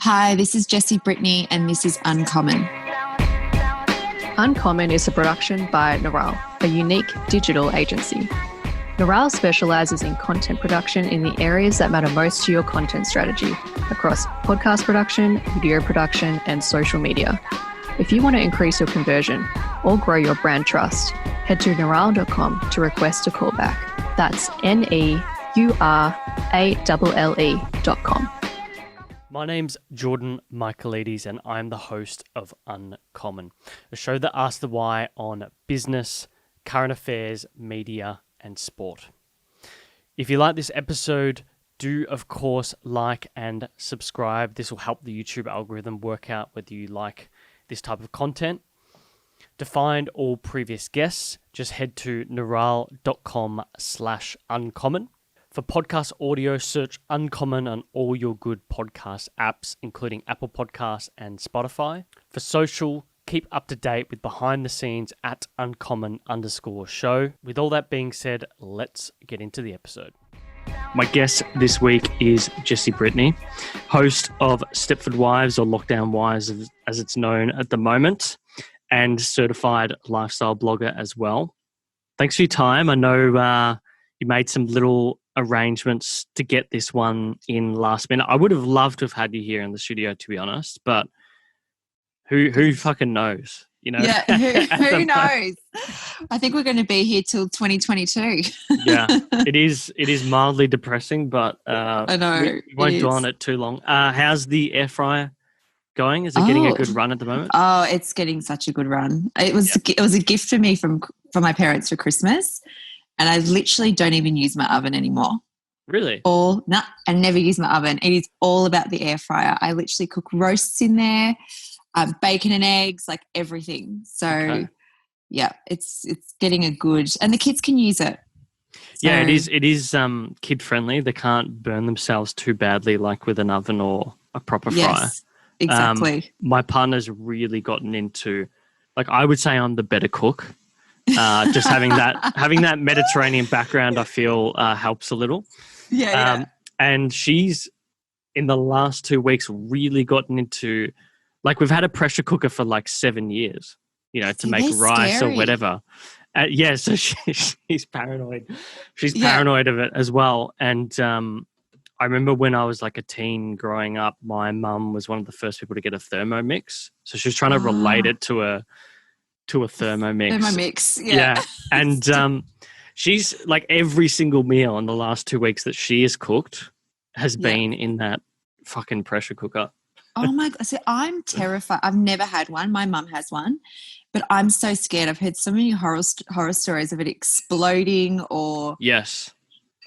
Hi, this is Jessie Brittany and this is Uncommon. Uncommon is a production by Neural, a unique digital agency. Neural specialises in content production in the areas that matter most to your content strategy across podcast production, video production, and social media. If you want to increase your conversion or grow your brand trust, head to neural.com to request a callback. That's neurale.com. My name's Jordan Michaelides and I'm the host of Uncommon, a show that asks the why on business, current affairs, media, and sport. If you like this episode, do of course like and subscribe. This will help the YouTube algorithm work out whether you like this type of content. To find all previous guests, just head to neural.com/uncommon. For podcast audio, search Uncommon on all your good podcast apps, including Apple Podcasts and Spotify. For social, keep up to date with behind the scenes at uncommon_show. With all that being said, let's get into the episode. My guest this week is Jessie Brittany, host of Stepford Wives, or Lockdown Wives as it's known at the moment, and certified lifestyle blogger as well. Thanks for your time. I know you made some little arrangements to get this one in last minute. I would have loved to have had you here in the studio, to be honest, but who fucking knows? You know? Yeah, who knows? I think we're going to be here till 2022. Yeah, it is mildly depressing, but I know we won't dwell on it too long. How's the air fryer going? Is it getting a good run at the moment? Oh, it's getting such a good run. It was a gift for me from my parents for Christmas, and I literally don't even use my oven anymore. Really? I never use my oven. It is all about the air fryer. I literally cook roasts in there, bacon and eggs, like everything. So, yeah, it's getting a good, and the kids can use it. So, yeah, it is kid friendly. They can't burn themselves too badly, like with an oven or a proper fryer. Yes, exactly. My partner's really gotten into, like, I would say I'm the better cook. Just having that Mediterranean background, I feel helps a little. Yeah. And she's in the last 2 weeks really gotten into, like, we've had a pressure cooker for like 7 years, to make rice or whatever. So she's paranoid. She's paranoid of it as well. And I remember when I was like a teen growing up, my mum was one of the first people to get a Thermomix. So she was trying to relate it to a Thermomix. Thermomix, yeah. And she's like, every single meal in the last 2 weeks that she has cooked has been in that fucking pressure cooker. Oh my God. See, I'm terrified. I've never had one. My mum has one, but I'm so scared. I've heard so many horror stories of it exploding or. Yes.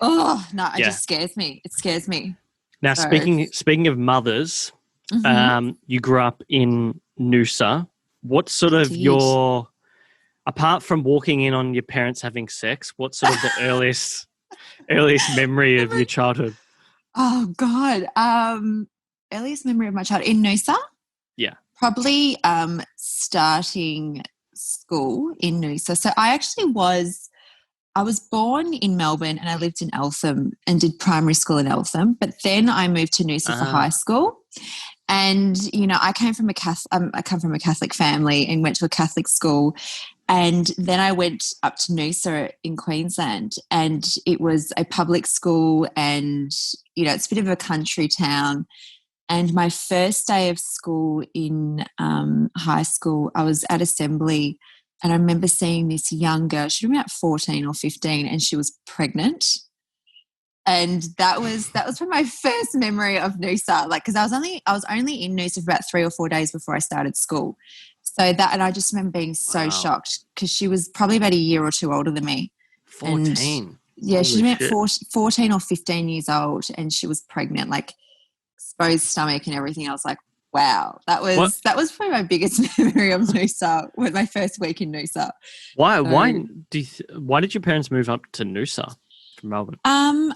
Oh, no, it just scares me. It scares me. Now, speaking of mothers, you grew up in Noosa. What's sort of your, apart from walking in on your parents having sex, what's sort of the earliest memory of your childhood? Oh God. Earliest memory of my childhood in Noosa? Yeah. Probably starting school in Noosa. So I was born in Melbourne and I lived in Eltham and did primary school in Eltham, but then I moved to Noosa for high school. And, I come from a Catholic family and went to a Catholic school. And then I went up to Noosa in Queensland, and it was a public school, and, it's a bit of a country town. And my first day of school in high school, I was at assembly, and I remember seeing this young girl. She was about 14 or 15, and she was pregnant. And that was my first memory of Noosa, like, because I was only in Noosa for about 3 or 4 days before I started school. So that, and I just remember being so shocked because she was probably about a year or two older than me. 14. Yeah, she was about 14 or 15 years old, and she was pregnant, like exposed stomach and everything. I was like, wow, that was probably my biggest memory of Noosa, with my first week in Noosa. Why did your parents move up to Noosa from Melbourne?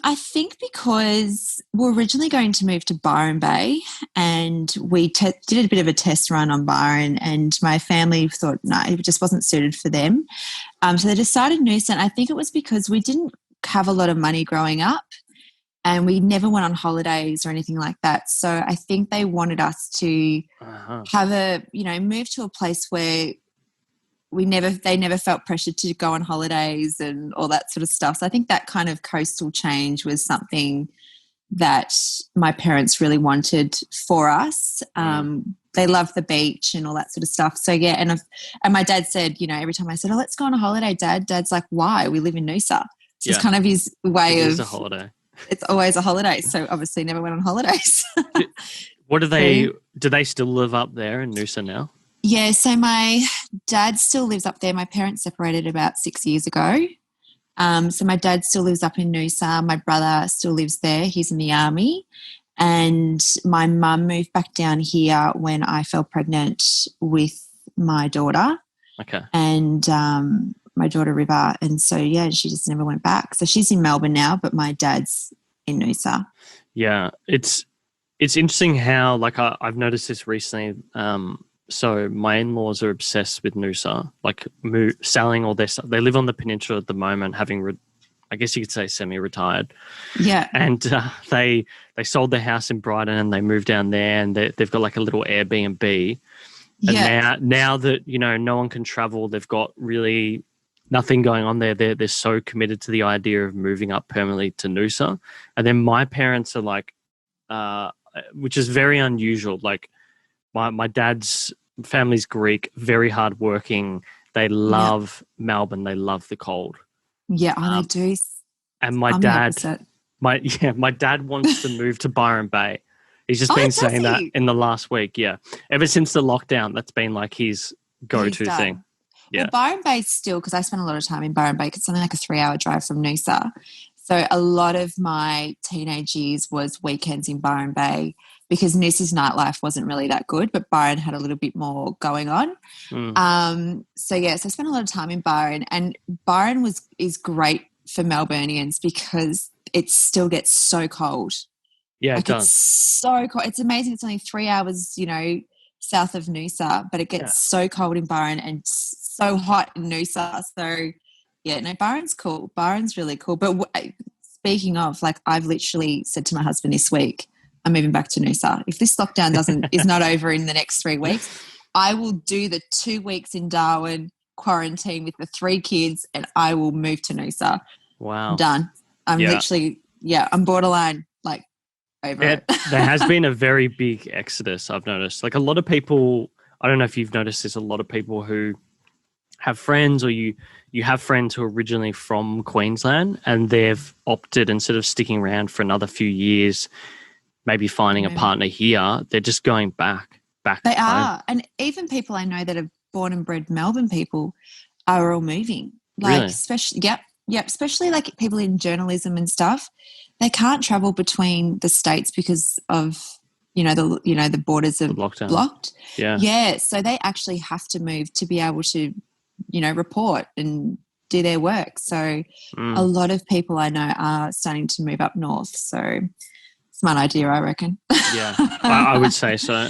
I think because we're originally going to move to Byron Bay, and we did a bit of a test run on Byron, and my family thought, no, it just wasn't suited for them. So they decided Noosa, and I think it was because we didn't have a lot of money growing up. and we never went on holidays or anything like that. So I think they wanted us to have move to a place where they never felt pressured to go on holidays and all that sort of stuff. So I think that kind of coastal change was something that my parents really wanted for us. They love the beach and all that sort of stuff. So yeah, and my dad said, every time I said, "Oh, let's go on a holiday, Dad," Dad's like, "Why? We live in Noosa." So it's kind of his way it of is a holiday. It's always a holiday. So obviously never went on holidays. What do they still live up there in Noosa now? Yeah, so my dad still lives up there. My parents separated about 6 years ago. So my dad still lives up in Noosa. My brother still lives there. He's in the army. And my mum moved back down here when I fell pregnant with my daughter. Okay. And my daughter River. And so, yeah, she just never went back. So she's in Melbourne now, but my dad's in Noosa. Yeah, it's interesting how, like, I've noticed this recently. So my in-laws are obsessed with Noosa, like selling all their stuff. They live on the peninsula at the moment, having, I guess you could say, semi-retired. Yeah. And they sold their house in Brighton and they moved down there, and they've got like a little Airbnb. And now that, no one can travel, they've got really nothing going on there. They're so committed to the idea of moving up permanently to Noosa. And then my parents are like, which is very unusual. Like my dad's family's Greek, very hardworking. They love Melbourne. They love the cold. Yeah, they do. And my dad wants to move to Byron Bay. He's just been saying that in the last week. Yeah, ever since the lockdown, that's been like his go-to thing. Yeah, well, Byron Bay still, because I spent a lot of time in Byron Bay. It's something like a 3-hour drive from Noosa. So a lot of my teenage years was weekends in Byron Bay, because Noosa's nightlife wasn't really that good, but Byron had a little bit more going on. So I spent a lot of time in Byron, and Byron is great for Melburnians because it still gets so cold. Yeah, it does. It's so cold. It's amazing. It's only 3 hours, south of Noosa, but it gets so cold in Byron and so hot in Noosa. So, Byron's cool. Byron's really cool. But speaking of, like, I've literally said to my husband this week, I'm moving back to Noosa. If this lockdown is not over in the next 3 weeks, I will do the 2 weeks in Darwin quarantine with the 3 kids, and I will move to Noosa. Wow. I'm done. I'm literally, I'm borderline, like, over it. There has been a very big exodus, I've noticed. Like, a lot of people, I don't know if you've noticed this, a lot of people who have friends, or you have friends who are originally from Queensland, and they've opted, instead of sticking around for another few years, maybe finding a partner here, they're just going back. They are. And even people I know that are born and bred Melbourne people are all moving. Like, really? Especially like people in journalism and stuff. They can't travel between the states because of, the borders are blocked. Yeah. Yeah. So they actually have to move to be able to, report and do their work. So a lot of people I know are starting to move up north. So smart idea, I reckon. Yeah, I would say so.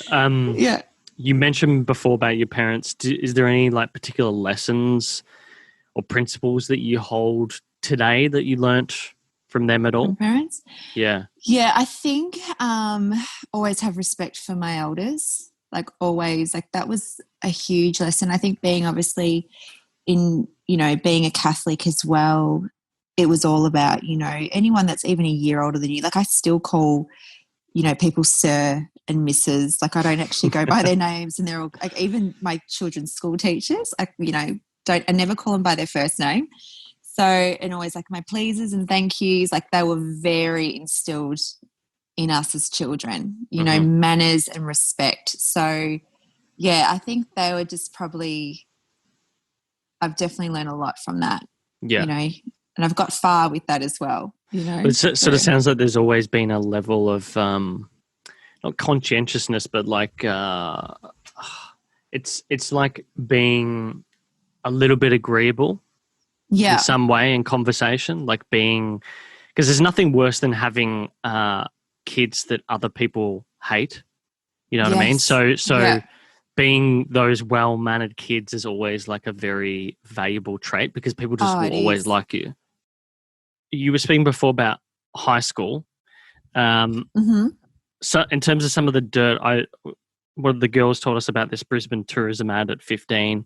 You mentioned before about your parents. Is there any like particular lessons or principles that you hold today that you learnt from them at all? From parents? Yeah. Yeah, I think always have respect for my elders. Like, always. Like, that was a huge lesson. I think being obviously in, being a Catholic as well, it was all about, anyone that's even a year older than you. Like, I still call, people sir and Mrs. Like, I don't actually go by their names, and they're all, like, even my children's school teachers, I never call them by their first name. So, and always like my pleases and thank yous, like, they were very instilled in us as children, manners and respect. So, yeah, I think they were just probably, I've definitely learned a lot from that. Yeah. And I've got far with that as well, It sort of sounds like there's always been a level of, not conscientiousness, but like, it's like being a little bit agreeable. Yeah. In some way in conversation, like being, because there's nothing worse than having kids that other people hate. You know what I mean? So being those well-mannered kids is always like a very valuable trait, because people just will always like you. You were speaking before about high school. So in terms of some of the dirt, what the girls told us about this Brisbane tourism ad at 15.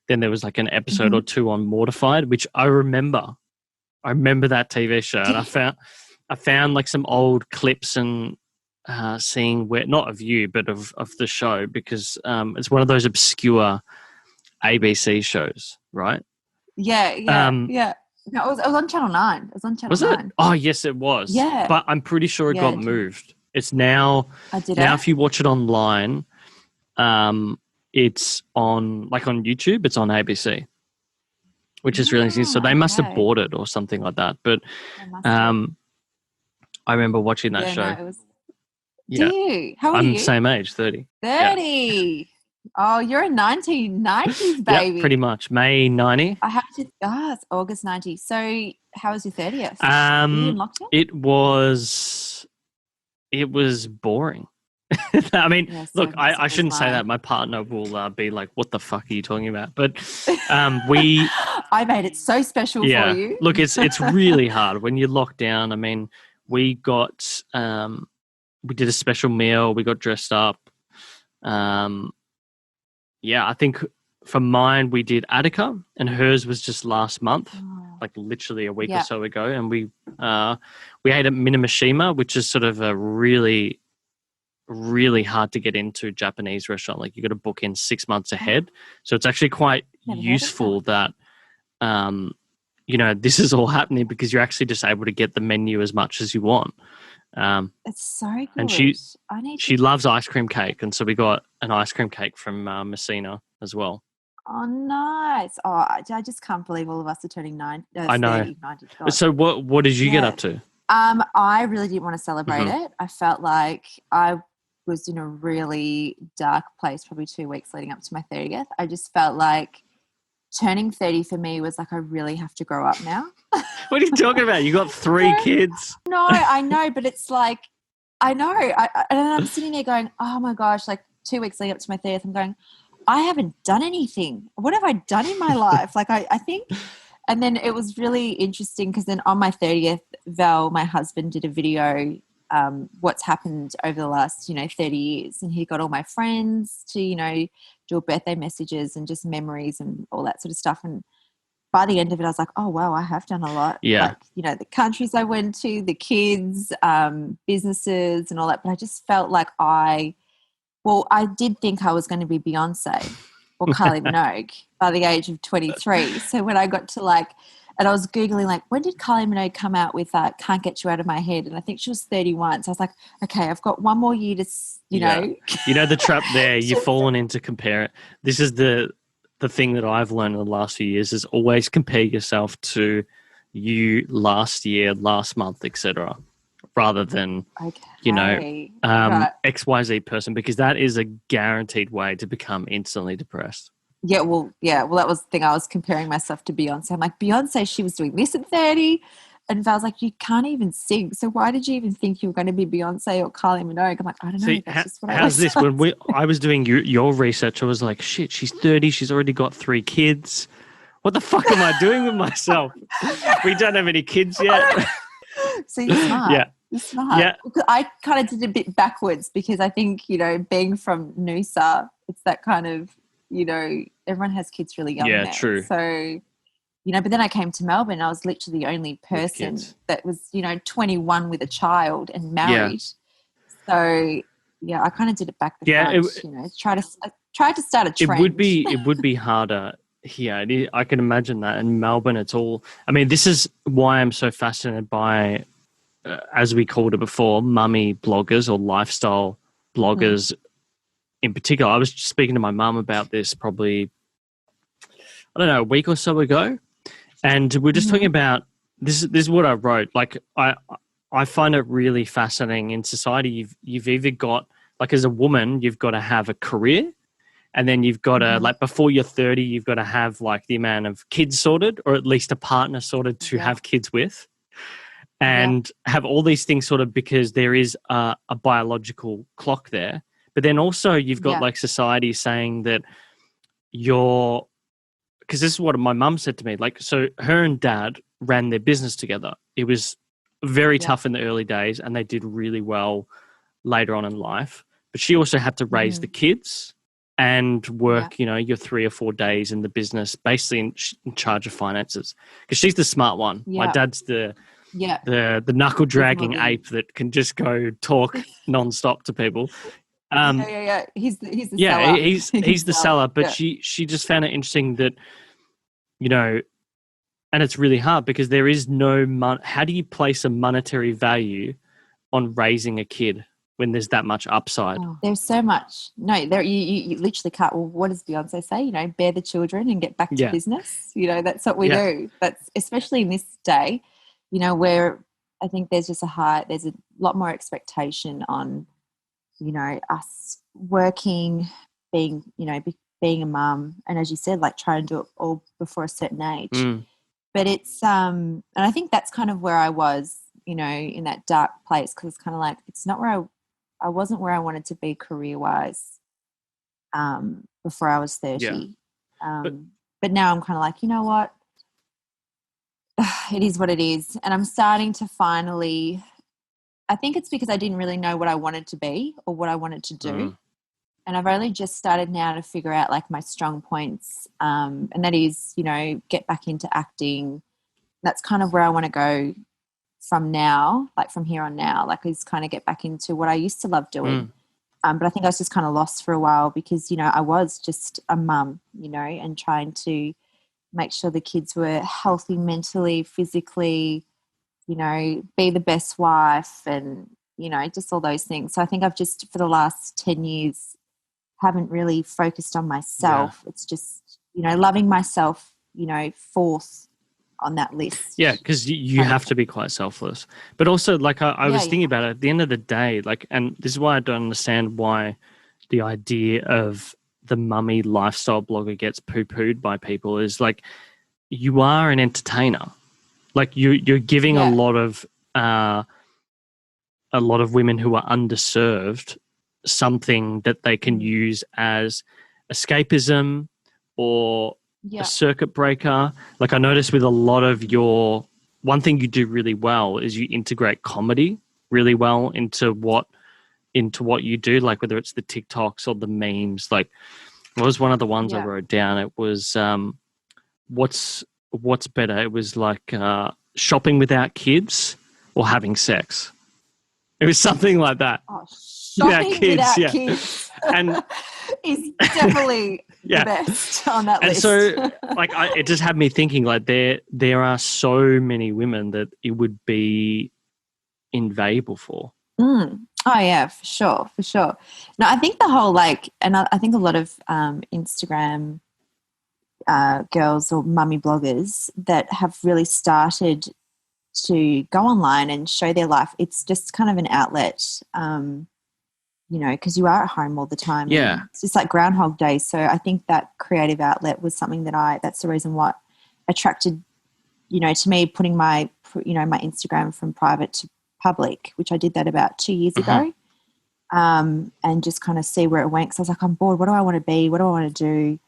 Then there was like an episode or two on Mortified, which I remember. I remember that TV show. And I found like some old clips and seeing where, not of you, but of the show, because it's one of those obscure ABC shows, right? Yeah. No, it was on Channel 9. It was on Channel 9. It? Oh, yes, it was. Yeah. But I'm pretty sure it got moved. It's now, if you watch it online, it's on YouTube, it's on ABC, which is really interesting. So they must have bought it or something like that. But I remember watching that show. No, it was... Do you? How old are you? I'm the same age, 30. 30. Yeah. Oh, you're a 1990s baby. Yeah, pretty much. May 90. I have to it's August 90. So how was your 30th? Were you in lockdown? It was boring. I mean, look, I shouldn't say that. My partner will be like, what the fuck are you talking about? But we... I made it so special for you. Look, it's really hard when you're locked down. I mean, we got... we did a special meal. We got dressed up. I think for mine, we did Attica, and hers was just last month, like literally a week or so ago. And we ate at Minamishima, which is sort of a really, really hard to get into Japanese restaurant. Like you got to book in 6 months ahead. So it's actually quite useful that, this is all happening because you're actually just able to get the menu as much as you want. It's so good. And she loves ice cream cake, and so we got an ice cream cake from Messina as well. Oh, nice! Oh, I just can't believe all of us are turning 90. I know. 30, 90, God. So what did you get up to? I really didn't want to celebrate it. I felt like I was in a really dark place probably 2 weeks leading up to my 30th. I just felt like turning 30 for me was like, I really have to grow up now. What are you talking about? You got 3 kids. No, I know, but it's like, I know. And I'm sitting there going, oh my gosh, like 2 weeks leading up to my 30th, I'm going, I haven't done anything. What have I done in my life? Like I think, and then it was really interesting because then on my 30th, Val, my husband, did a video, what's happened over the last, 30 years. And he got all my friends to, do birthday messages and just memories and all that sort of stuff. And by the end of it, I was like, oh, wow, I have done a lot. Yeah. Like, the countries I went to, the kids, businesses and all that. But I just felt like I did think I was going to be Beyonce or Kylie Minogue by the age of 23. So when I got to and I was Googling when did Kylie Minogue come out with Can't Get You Out of My Head? And I think she was 31. So I was like, okay, I've got one more year to, know. You know the trap there, you've fallen into compare it. This is the thing that I've learned in the last few years is always compare yourself to you last year, last month, etc. rather than, XYZ person, because that is a guaranteed way to become instantly depressed. Well, that was the thing. I was comparing myself to Beyonce. I'm like, Beyonce, she was doing this at 30. And Val's like, you can't even sing. So why did you even think you were going to be Beyonce or Kylie Minogue? I'm like, I don't know. See, how's this? When I was doing your research, I was like, shit, she's 30. She's already got 3 kids. What the fuck am I doing with myself? We don't have any kids yet. So you're smart. Yeah. You're smart. Yeah. I kind of did a bit backwards because I think, being from Noosa, it's that kind of, everyone has kids really young. Yeah, now. true. So, but then I came to Melbourne. I was literally the only person that was, 21 with a child and married. Yeah. So, I kind of did it back the front. Tried to start a trend. It would be harder here. I can imagine that. In Melbourne, it's all... I mean, this is why I'm so fascinated by, as we called it before, mummy bloggers or lifestyle bloggers in particular. I was speaking to my mum about this probably, I don't know, a week or so ago. And we're just talking about... This is what I wrote. I find it really fascinating in society. You've either got, as a woman, you've got to have a career, and then you've got to, before you're 30, you've got to have, the amount of kids sorted, or at least a partner sorted to have kids with, and have all these things sorted because there is a biological clock there. But then also you've got, society saying that because this is what my mum said to me, so her and dad ran their business together. It was very tough in the early days, and they did really well later on in life. But she also had to raise the kids and work, your 3 or 4 days in the business, basically in charge of finances, because she's the smart one. My dad's the knuckle dragging ape that can just go talk nonstop to people. He's the seller. He's the seller. But she just found it interesting that, and it's really hard because there is no how do you place a monetary value on raising a kid when there's that much upside? There's so much. No, there you literally can't. Well, what does Beyonce say? Bear the children and get back to business. That's what we do. That's especially in this day, where I think there's a lot more expectation on, us working, being a mum, and as you said, like trying to do it all before a certain age. But it's and I think that's kind of where I was, in that dark place, because it's kind of like it's not where I wasn't where I wanted to be career-wise before I was 30. But now I'm kind of like, you know what? It is what it is. And I'm starting to finally, I think it's because I didn't really know what I wanted to be or what I wanted to do. And I've only just started now to figure out like my strong points. And that is, get back into acting. That's kind of where I want to go from now, like from here on now, like is kind of get back into what I used to love doing. But I think I was just kind of lost for a while because, I was just a mum, and trying to make sure the kids were healthy mentally, physically, be the best wife and, just all those things. So I think I've just for the last 10 years haven't really focused on myself. It's just, loving myself, fourth on that list. Yeah, because you have to be quite selfless. But also, like, I was thinking about it, at the end of the day, like, and this is why I don't understand why the idea of the mummy lifestyle blogger gets poo-pooed by people is, like, you are an entertainer. Like, you're giving a lot of women who are underserved something that they can use as escapism or a circuit breaker. Like I noticed with a lot of one thing you do really well is you integrate comedy really well into what you do, like whether it's the TikToks or the memes. Like what was one of the ones I wrote down? It was what's better? It was like shopping without kids or having sex. It was something like that. Oh, shopping without kids and is definitely the best on that list. And so, like, it just had me thinking, like, there are so many women that it would be invaluable for. Oh yeah, for sure. No, I think the whole and I think a lot of Instagram girls or mummy bloggers that have really started to go online and show their life. It's just kind of an outlet, because you are at home all the time. Yeah. It's just like Groundhog Day. So I think that creative outlet was something that's the reason what attracted, to me putting my Instagram from private to public, which I did that about 2 years ago, and just kind of see where it went. Because I was like, I'm bored. What do I want to be? What do I want to do?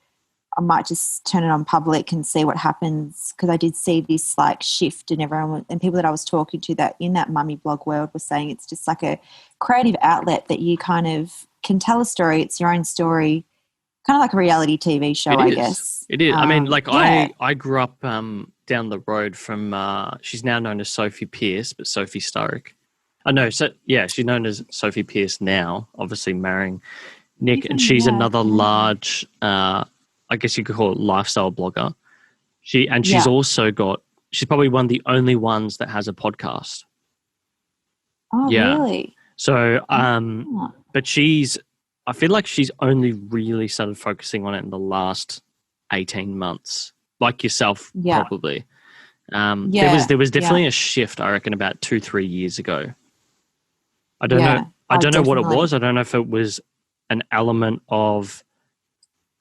I might just turn it on public and see what happens, because I did see this shift in everyone and people that I was talking to that in that mummy blog world were saying it's just like a creative outlet that you kind of can tell a story. It's your own story, kind of like a reality TV show, I guess. It is. I mean, I grew up down the road from, she's now known as Sophie Pierce, but Sophie Sturrock. She's known as Sophie Pierce now, obviously marrying Nick, and she's another large, I guess you could call it lifestyle blogger. She's also she's probably one of the only ones that has a podcast. Oh, really? So, but I feel like she's only really started focusing on it in the last 18 months, like yourself, probably. There was definitely a shift, I reckon, about 2-3 years ago. I don't know. I don't know what it was. I don't know if it was an element of,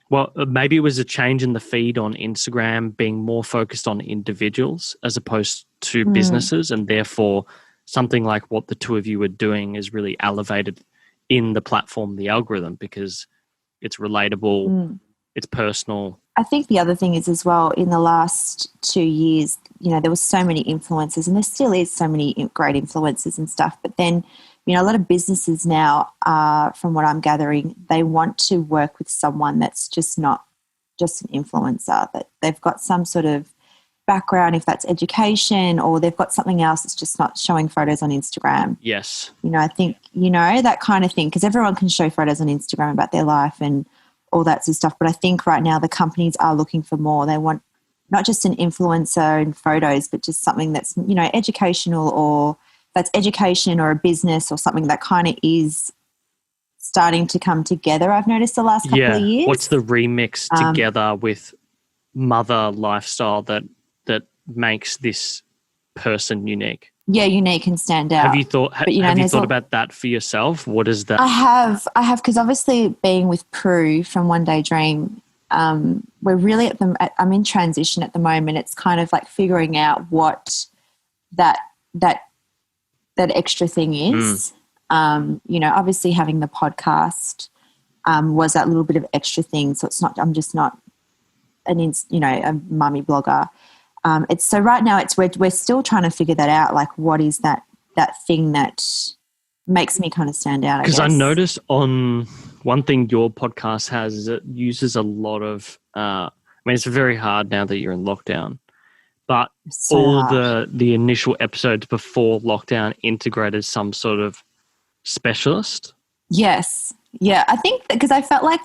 well, maybe it was a change in the feed on Instagram being more focused on individuals as opposed to businesses, and therefore something like what the two of you were doing is really elevated in the platform, the algorithm, because it's relatable, it's personal, I think the other thing is as well, in the last 2 years, there was so many influencers, and there still is so many great influencers and stuff. But then, a lot of businesses now, from what I'm gathering, they want to work with someone that's just not just an influencer, that they've got some sort of background, if that's education, or they've got something else that's just not showing photos on Instagram. Yes. I think, that kind of thing, because everyone can show photos on Instagram about their life and all that sort of stuff. But I think right now the companies are looking for more. They want not just an influencer and photos, but just something that's, educational, or that's education or a business or something that kind of is starting to come together. I've noticed the last couple of years. What's the remix together with mother lifestyle that makes this person unique? Yeah, unique and stand out. Have you thought about that for yourself? What is that? I have, because obviously being with Prue from One Day Dream, we're really I'm in transition at the moment. It's kind of like figuring out what that extra thing is. Obviously having the podcast was that little bit of extra thing. So I'm just not a mummy blogger. It's so right now we're still trying to figure that out. Like, what is that thing that makes me kind of stand out? Because I noticed on one thing your podcast has is it uses a lot of. It's very hard now that you're in lockdown, but all the initial episodes before lockdown integrated some sort of specialist. Yes, yeah. I think because I felt like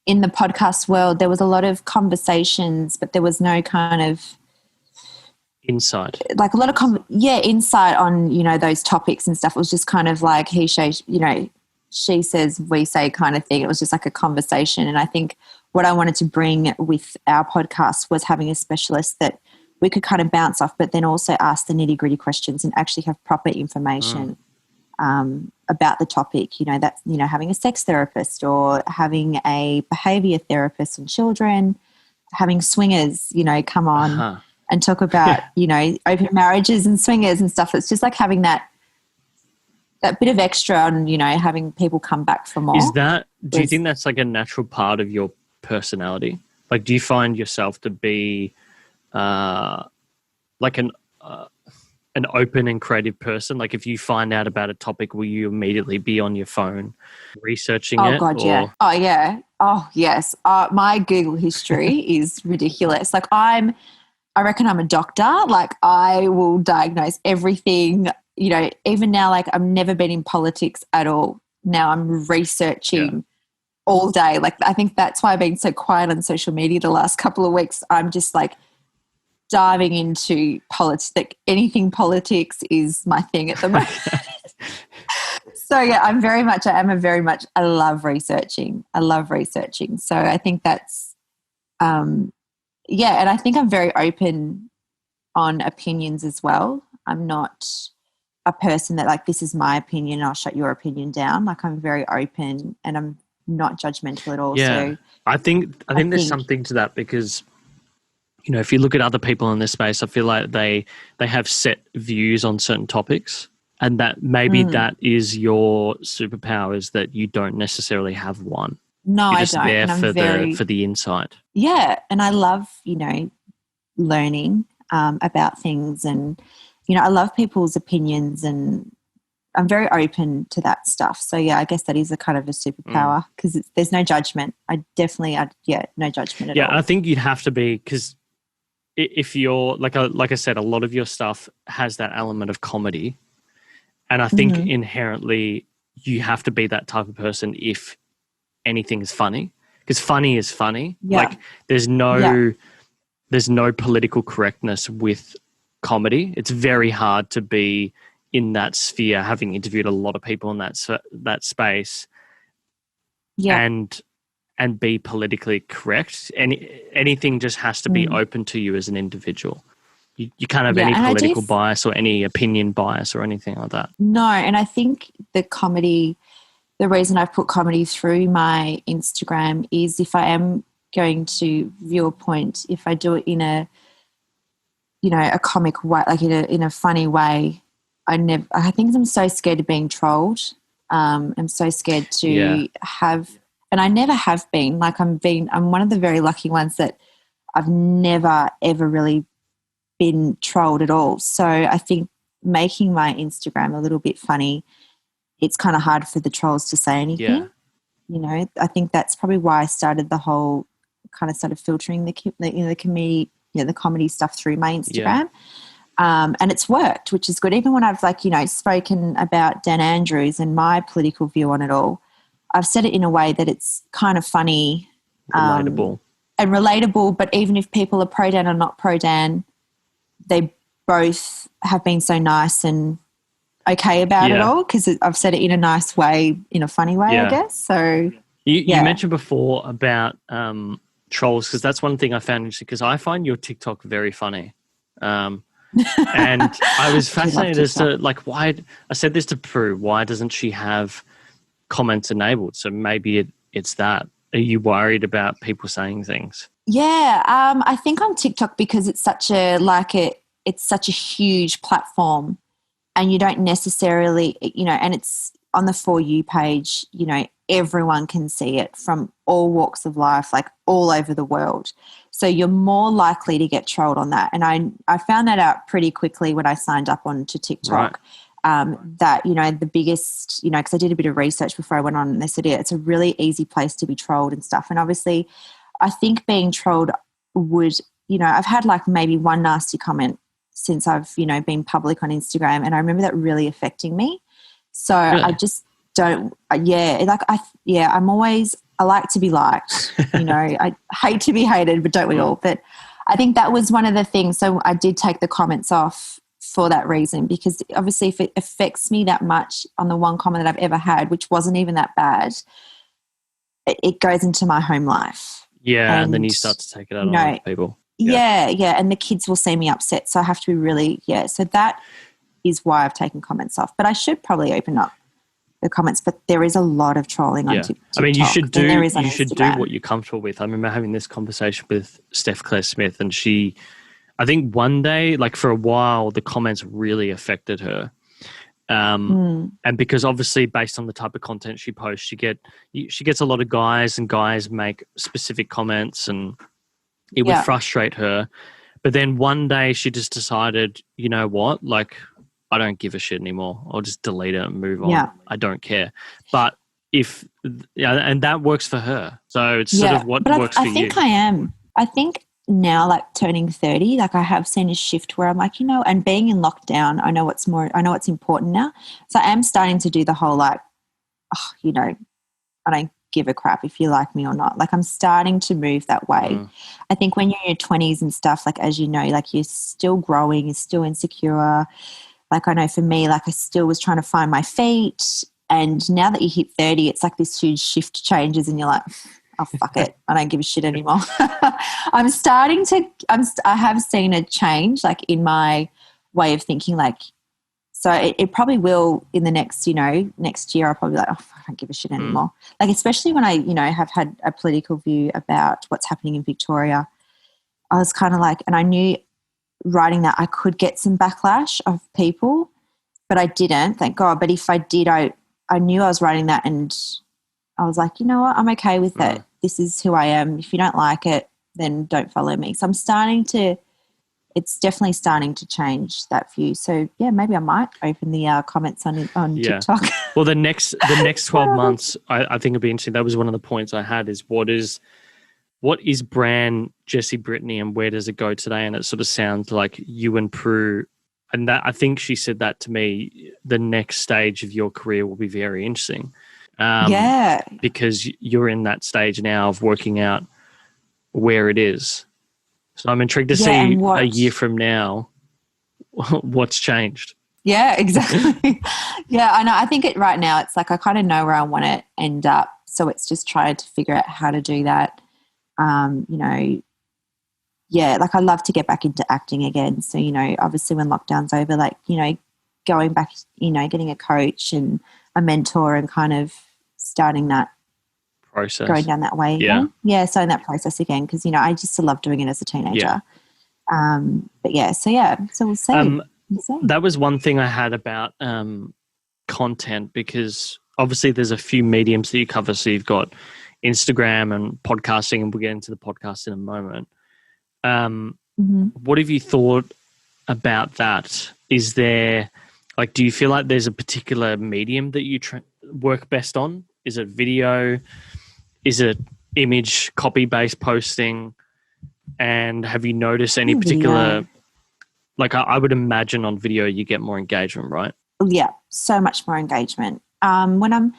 in the podcast world, there was a lot of conversations, but there was no kind of insight. Like a lot of insight on those topics and stuff. It was just kind of like he, she says, we say kind of thing. It was just like a conversation. And I think what I wanted to bring with our podcast was having a specialist that we could kind of bounce off, but then also ask the nitty-gritty questions and actually have proper information about the topic. That's having a sex therapist or having a behaviour therapist on children, having swingers, come on and talk about open marriages and swingers and stuff. It's just like having that bit of extra on having people come back for more. Do you think that's like a natural part of your personality? Like, do you find yourself to be like an open and creative person? Like, if you find out about a topic, will you immediately be on your phone researching it? Oh, God, yeah. Oh, yeah. Oh, yes. My Google history is ridiculous. Like, I reckon I'm a doctor. Like, I will diagnose everything. Even now, like, I've never been in politics at all. Now I'm researching all day. Like, I think that's why I've been so quiet on social media the last couple of weeks. I'm just like diving into politics. Like, anything politics is my thing at the moment. So yeah, I love researching. So I think that's, and I think I'm very open on opinions as well. I'm not a person that like, this is my opinion, I'll shut your opinion down. Like, I'm very open and I'm not judgmental at all. Yeah. So I think there's something to that because, if you look at other people in this space, I feel like they have set views on certain topics, and that maybe that is your superpower, is that you don't necessarily have one. No, You're just I don't. there for the insight. Yeah, and I love, learning about things, and I love people's opinions, and I'm very open to that stuff. So yeah, I guess that is a kind of a superpower because there's no judgment. No judgment at all. Yeah, I think you'd have to be, because if you're like I said, a lot of your stuff has that element of comedy, and I think inherently you have to be that type of person if anything is funny, because funny is funny. Yeah. Like, there's no political correctness with comedy. It's very hard to be in that sphere, having interviewed a lot of people in that space, and be politically correct. Anything just has to be open to you as an individual. You can't have any political bias or any opinion bias or anything like that. No, and I think the reason I've put comedy through my Instagram is if I am going to view a point, if I do it in a comic way, like in a funny way, I think I'm so scared of being trolled. I'm so scared to have and I never have been. Like I'm one of the very lucky ones that I've never, ever really been trolled at all. So I think making my Instagram a little bit funny, it's kind of hard for the trolls to say anything. Yeah. You know, I think that's probably why I started the whole kind of started filtering the comedy, the comedy stuff through my Instagram. Yeah. And it's worked, which is good. Even when I've spoken about Dan Andrews and my political view on it all, I've said it in a way that it's kind of funny. Relatable. And relatable, but even if people are pro-Dan or not pro-Dan, they both have been so nice and okay about it all, because I've said it in a nice way, in a funny way, I guess. So you mentioned before about trolls, because that's one thing I found interesting, because I find your TikTok very funny. And I was fascinated as to why. I said this to Prue, why doesn't she have comments enabled? So maybe it's that. Are you worried about people saying things? Yeah, I think on TikTok, because it's such a it's such a huge platform, and you don't necessarily, and it's on the For You page, everyone can see it from all walks of life, like all over the world. So you're more likely to get trolled on that. And I found that out pretty quickly when I signed up onto TikTok. Right. That, the biggest, because I did a bit of research before I went on, and they said, it's a really easy place to be trolled and stuff. And obviously I think being trolled would, I've had maybe one nasty comment since I've, been public on Instagram, and I remember that really affecting me. So really? I just don't, I'm always, I like to be liked, I hate to be hated, but don't we all? But I think that was one of the things. So I did take the comments off for that reason, because obviously if it affects me that much on the one comment that I've ever had, which wasn't even that bad, it goes into my home life. Yeah, and then you start to take it out on other people. Yeah, and the kids will see me upset, so I have to be really, so that is why I've taken comments off. But I should probably open up the comments, but there is a lot of trolling on TikTok. I mean, you should do what you're comfortable with. I remember having this conversation with Steph Claire Smith, and I think one day, for a while, the comments really affected her. And because obviously based on the type of content she posts, she gets a lot of guys, and guys make specific comments, and it would frustrate her. But then one day she just decided, you know what, I don't give a shit anymore. I'll just delete it and move on. Yeah. I don't care. But and that works for her. So it's sort of what works for you. I think I am. I think now, turning 30, I have seen a shift where I'm and being in lockdown, I know what's important now. So I am starting to do the whole I don't give a crap if you like me or not. I'm starting to move that way. I think when you're in your 20s and stuff, as you're still growing, you're still insecure. I know for me, I still was trying to find my feet. And now that you hit 30, it's this huge shift changes, and you're like, oh, fuck it. I don't give a shit anymore. I have seen a change, in my way of thinking, so it probably will in the next, next year, I'll probably be like, oh, I don't give a shit anymore. Especially when I, have had a political view about what's happening in Victoria. I was kind of and I knew writing that I could get some backlash of people, but I didn't, thank God. But if I did, I knew I was writing that, and I was like, you know what, I'm okay with it. This is who I am. If you don't like it, then don't follow me. So it's definitely starting to change that view. So yeah, maybe I might open the comments on TikTok. Well, the next 12 months, I think it'd be interesting. That was one of the points I had, is what is brand Jessie Brittany, and where does it go today? And it sort of sounds like you and Prue, and that, I think she said that to me, the next stage of your career will be very interesting. Because you're in that stage now of working out where it is. So I'm intrigued to see a year from now what's changed. Yeah, exactly. Yeah, I know. I think right now it's I kind of know where I want to end up. So it's just trying to figure out how to do that. I'd love to get back into acting again. So, obviously when lockdown's over, going back, getting a coach and a mentor, and kind of starting that process, going down that way. Starting that process again, because I just love doing it as a teenager. So we'll see. That was one thing I had about content, because obviously there's a few mediums that you cover. So you've got Instagram and podcasting, and we'll get into the podcast in a moment. Mm-hmm. What have you thought about that? Is there, like, do you feel like there's a particular medium that you work best on? Is it video? Is it image copy-based posting? And have you noticed any particular, like I would imagine on video you get more engagement, right? Yeah, so much more engagement. When I'm,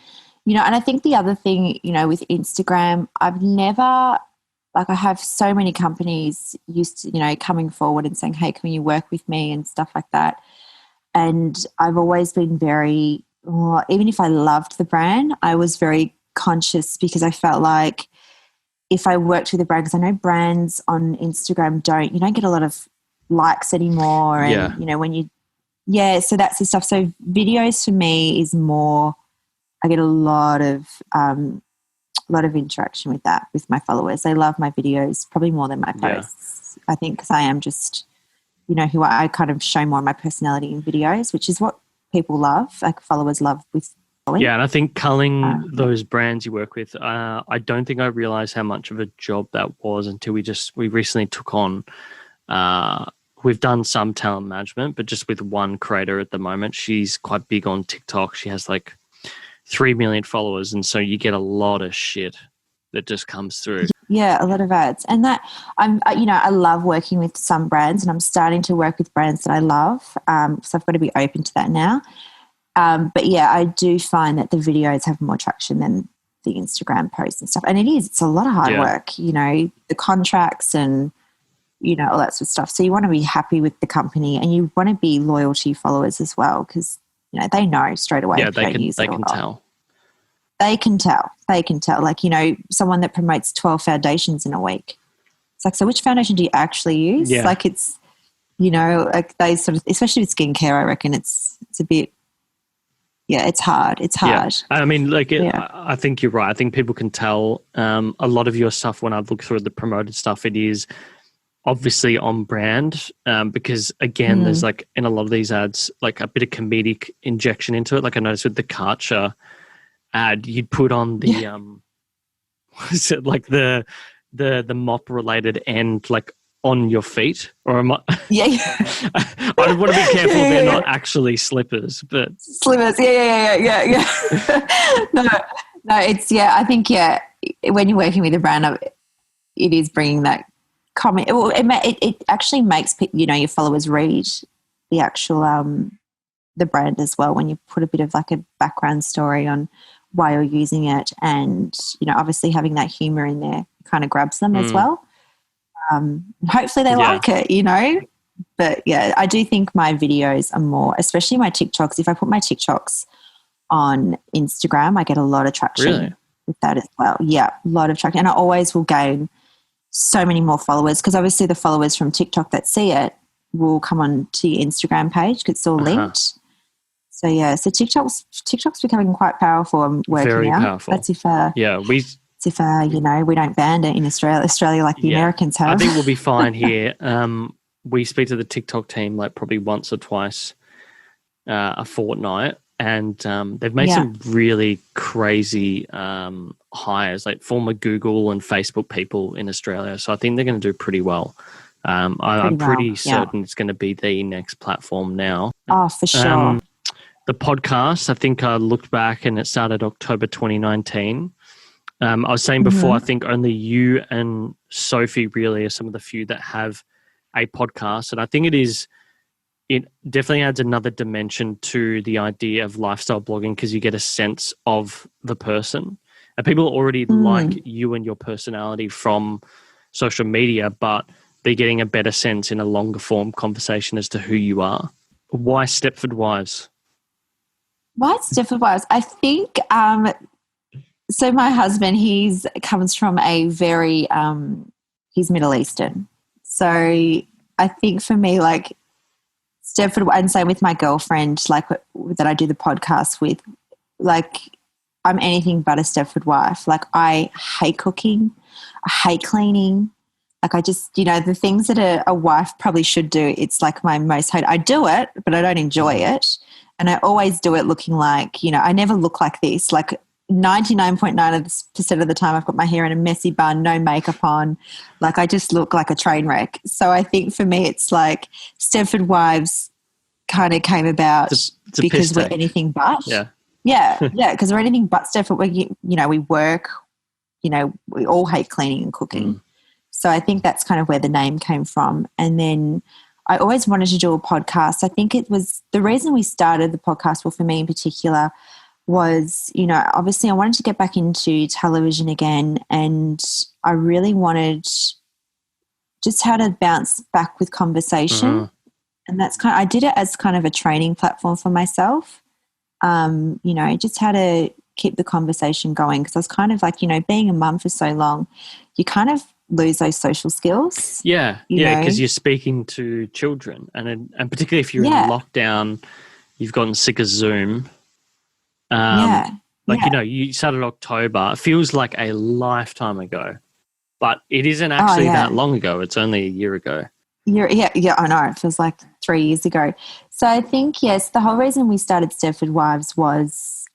and I think the other thing, with Instagram, I've never, like, I have so many companies used to, coming forward and saying, hey, can you work with me and stuff like that. And I've always been very, even if I loved the brand, I was very conscious because I felt like if I worked with a brand, because I know brands on Instagram you don't get a lot of likes anymore. And, when you, so that's the stuff. So videos for me is more, I get a lot of interaction with that, with my followers. They love my videos probably more than my posts. I think because I am just, who I kind of show more of my personality in videos, which is what people love, like followers love with following. Yeah, and I think culling those brands you work with, I don't think I realized how much of a job that was until we recently took on, we've done some talent management, but just with one creator at the moment. She's quite big on TikTok. She has like 3 million followers, and so you get a lot of shit that just comes through. Yeah, a lot of ads. And that I love working with some brands, and I'm starting to work with brands that I love. So I've got to be open to that now. But yeah, I do find that the videos have more traction than the Instagram posts and stuff. And it's a lot of hard work, the contracts and, all that sort of stuff. So you want to be happy with the company, and you want to be loyal to your followers as well, because, they know straight away. Yeah, they can tell. They can tell. Like, someone that promotes 12 foundations in a week. It's like, so which foundation do you actually use? Yeah. Like it's, like they sort of, especially with skincare, I reckon it's a bit, it's hard. It's hard. Yeah. I mean, I think you're right. I think people can tell a lot of your stuff when I've looked through the promoted stuff, it is obviously on brand because, again, there's like in a lot of these ads, like a bit of comedic injection into it. Like I noticed with the Karcher ad, you'd put on the what is it, like the mop related end, like on your feet, or am I? Yeah. I want to be careful they're not actually slippers, but slippers. Yeah. No, it's I think when you're working with a brand, it is bringing that comment. Well, it actually makes your followers read the actual the brand as well when you put a bit of like a background story on why you're using it, and obviously having that humor in there kind of grabs them as well. Hopefully they like it, but I do think my videos are more, especially my TikToks. If I put my TikToks on Instagram, I get a lot of traction with that as well. Yeah, a lot of traction, and I always will gain so many more followers, because obviously the followers from TikTok that see it will come on to your Instagram page because it's all linked. So so TikTok's becoming quite powerful and working very out. Powerful. That's if we don't ban it in Australia like the Americans have. I think we'll be fine here. We speak to the TikTok team like probably once or twice a fortnight, and they've made some really crazy hires, like former Google and Facebook people in Australia. So I think they're going to do pretty well. I'm pretty certain it's going to be the next platform now. Oh, for sure. The podcast, I think I looked back and it started October 2019. I was saying before, I think only you and Sophie really are some of the few that have a podcast. And I think it definitely adds another dimension to the idea of lifestyle blogging, because you get a sense of the person. And people already like you and your personality from social media, but they're getting a better sense in a longer form conversation as to who you are. Why Stepford Wives? Why Stepford Wives? I think so my husband, comes from a very he's Middle Eastern. So I think for me, like Stepford, and same with my girlfriend, like that I do the podcast with, like I'm anything but a Stepford wife. Like I hate cooking, I hate cleaning. Like I just, the things that a wife probably should do, it's like my most hate. I do it, but I don't enjoy it. And I always do it looking like, I never look like this. Like 99.9% of the time I've got my hair in a messy bun, no makeup on. Like I just look like a train wreck. So I think for me it's like Stepford Wives kind of came about because we're anything but. Yeah. Yeah, because we're anything but Stepford. We work, we all hate cleaning and cooking. So I think that's kind of where the name came from. And then I always wanted to do a podcast. I think it was the reason we started the podcast, well, for me in particular, was, obviously I wanted to get back into television again, and I really wanted just how to bounce back with conversation. And that's I did it as kind of a training platform for myself, just how to keep the conversation going, because I was kind of like, being a mum for so long, you kind of lose those social skills. Yeah, because you're speaking to children, and particularly if you're in lockdown, you've gotten sick of Zoom. You started October. It feels like a lifetime ago, but it isn't actually that long ago. It's only a year ago. I know. It feels like 3 years ago. So I think, yes, the whole reason we started Stepford Wives was,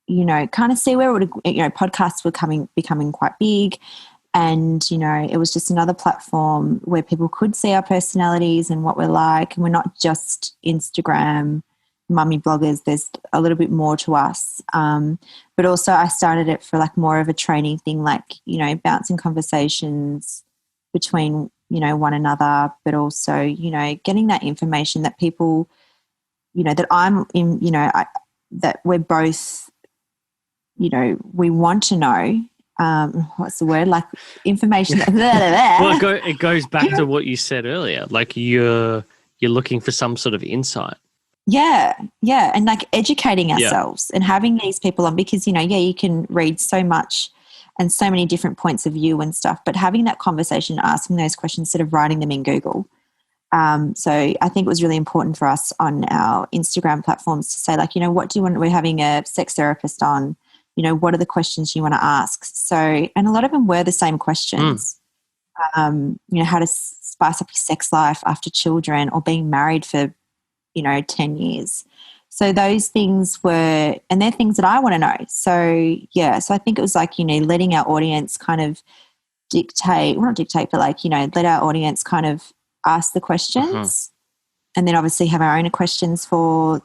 kind of see where it would, podcasts were becoming quite big. And, it was just another platform where people could see our personalities and what we're like. And we're not just Instagram mummy bloggers. There's a little bit more to us. But also I started it for like more of a training thing, like, bouncing conversations between, one another, but also, getting that information that people, that I'm in, that we're both, we want to know. What's the word? Like information. Well, it goes back to what you said earlier. Like you're looking for some sort of insight. Yeah, and like educating ourselves and having these people on, because you can read so much and so many different points of view and stuff, but having that conversation, asking those questions instead of writing them in Google. So I think it was really important for us on our Instagram platforms to say, like, what do you want? We're having a sex therapist on. What are the questions you want to ask? So, and a lot of them were the same questions. How to spice up your sex life after children or being married for, 10 years. So those things were, and they're things that I want to know. So, so I think it was like, letting our audience kind of let our audience kind of ask the questions and then obviously have our own questions for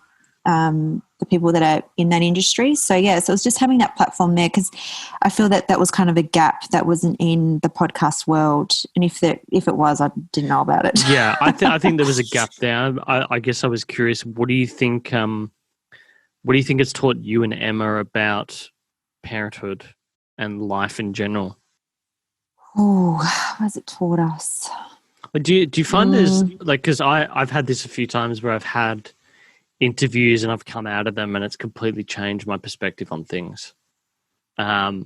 the people that are in that industry. So, so it was just having that platform there, because I feel that was kind of a gap that wasn't in the podcast world. And if it was, I didn't know about it. Yeah, I think there was a gap there. I guess I was curious, what do you think it's taught you and Emma about parenthood and life in general? Oh, what has it taught us? Do you find there's, like, because I've had this a few times where I've had interviews and I've come out of them and it's completely changed my perspective on things. Did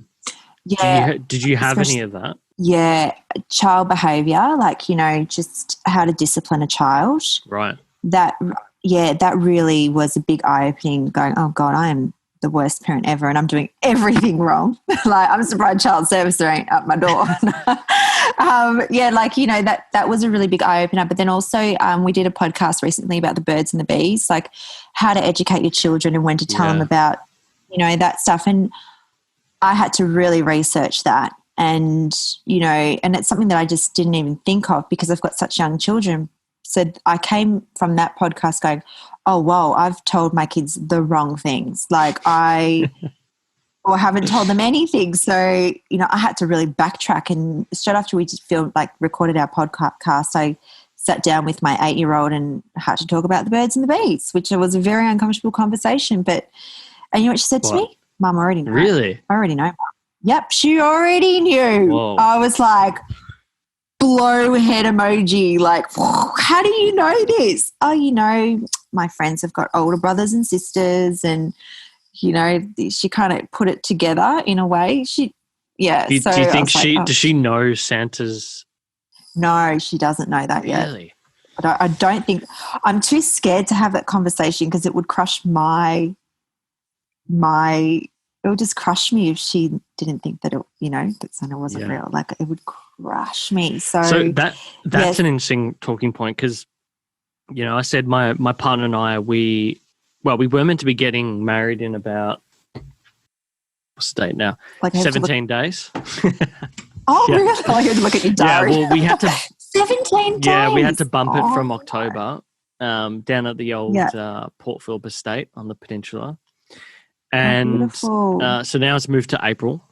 you have any of that? Yeah, child behaviour, like, just how to discipline a child. Right. That really was a big eye-opening, going, oh God, I am the worst parent ever and I'm doing everything wrong. Like, I'm surprised child services ain't up my door. That was a really big eye-opener. But then also we did a podcast recently about the birds and the bees, like how to educate your children and when to tell them about, that stuff. And I had to really research that. And, and it's something that I just didn't even think of because I've got such young children. So I came from that podcast going, oh, wow, I've told my kids the wrong things. Like or haven't told them anything. So, I had to really backtrack. And straight after we recorded our podcast, I sat down with my 8-year-old and had to talk about the birds and the bees, which was a very uncomfortable conversation. And you know what she said to me? Mum, I already know. Really? I already know, Mum. Yep, she already knew. Whoa. I was like, blow head emoji, like, how do you know this? Oh, my friends have got older brothers and sisters, and, she kind of put it together in a way. Do you think does she know Santa's? No, she doesn't know that yet. Really? I don't think, I'm too scared to have that conversation because it would crush it would just crush me if she didn't think that that Santa wasn't real. Like, it would crush me. So that's an interesting talking point, because, I said my partner and I, we were meant to be getting married in about what's the date now? Like 17 days. Oh, yeah. Really? I had to look at your diary. Yeah, well, we had to 17 days. Yeah, we had to bump it from October down at the old Port Phillip estate on the peninsula. And so now it's moved to April.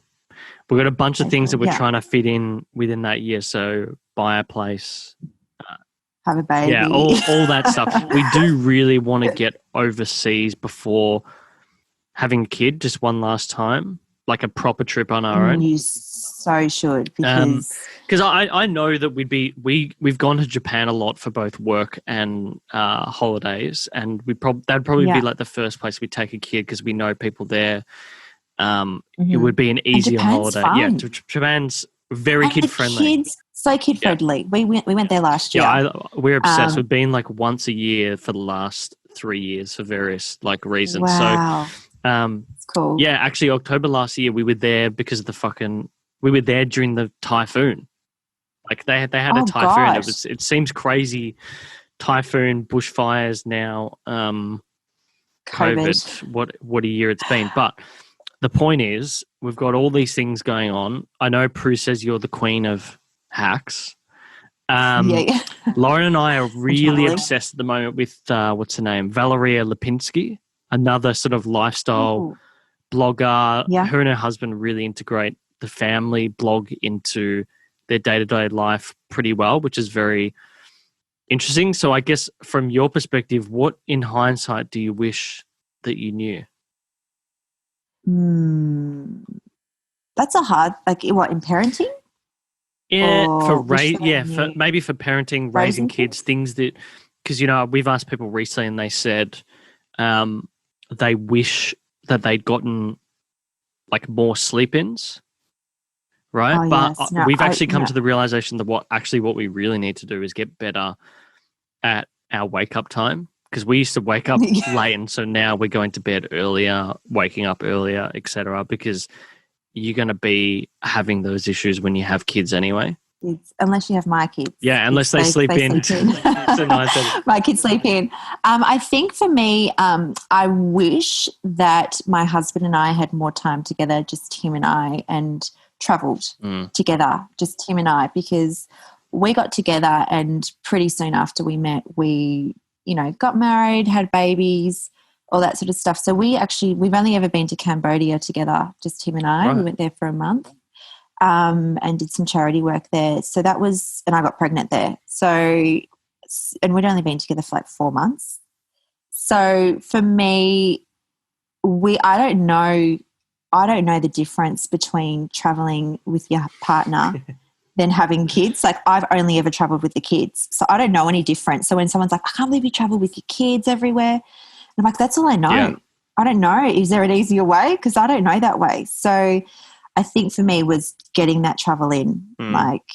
We've got a bunch of things that we're trying to fit in within that year. So buy a place. Have a baby. Yeah, all that stuff. We do really want to get overseas before having a kid just one last time, like a proper trip on our own. You so should, because I know that we've gone to Japan a lot for both work and holidays, and that'd probably be like the first place we take a kid because we know people there. It would be an easier holiday. Fun. Yeah, Japan's very kid friendly. Kids, so kid friendly. We went there last year. Yeah, we're obsessed. We've been like once a year for the last 3 years for various like reasons. Wow. So, it's cool. Yeah, actually, October last year we were there because of we were there during the typhoon. Like they had a typhoon. Gosh. It seems crazy. Typhoon, bushfires now. COVID. What a year it's been. But the point is, we've got all these things going on. I know Prue says you're the queen of hacks. Lauren and I are really obsessed at the moment with what's her name, Valeria Lipinski, another sort of lifestyle blogger. Yeah. Her and her husband really integrate the family blog into their day-to-day life pretty well, which is very interesting. So I guess from your perspective, what in hindsight do you wish that you knew? That's a hard, like what, in parenting? Yeah, for maybe for parenting, raising kids, things that, because we've asked people recently and they said they wish that they'd gotten like more sleep-ins, right? But we've actually come to the realization that what we really need to do is get better at our wake-up time, because we used to wake up late, and so now we're going to bed earlier, waking up earlier, etc. Because you're going to be having those issues when you have kids anyway. Unless you have my kids. Yeah, unless they sleep in. My kids sleep in. I think for me, I wish that my husband and I had more time together, just him and I, and travelled together, just him and I, because we got together and pretty soon after we met, we, got married, had babies, all that sort of stuff. So we've only ever been to Cambodia together, just him and I. Right. We went there for a month and did some charity work there. So that was, and I got pregnant there. So, and we'd only been together for like 4 months. So for me, I don't know the difference between traveling with your partner than having kids. Like I've only ever traveled with the kids. So I don't know any difference. So when someone's like, I can't believe you travel with your kids everywhere. I'm like, that's all I know. Yeah. I don't know. Is there an easier way? Because I don't know that way. So I think for me was getting that travel in. Like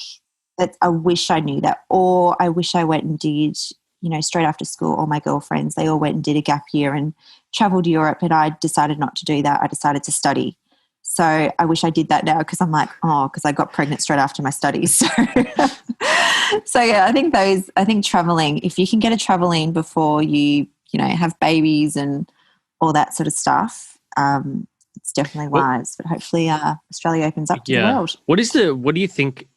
that, I wish I knew that. Or I wish I went and did, straight after school, all my girlfriends, they all went and did a gap year and traveled to Europe, and I decided not to do that. I decided to study. So I wish I did that now, because I'm like, because I got pregnant straight after my studies. So yeah, I think traveling, if you can get a travel in before you have babies and all that sort of stuff, it's definitely wise. But hopefully Australia opens up to the world. What do you think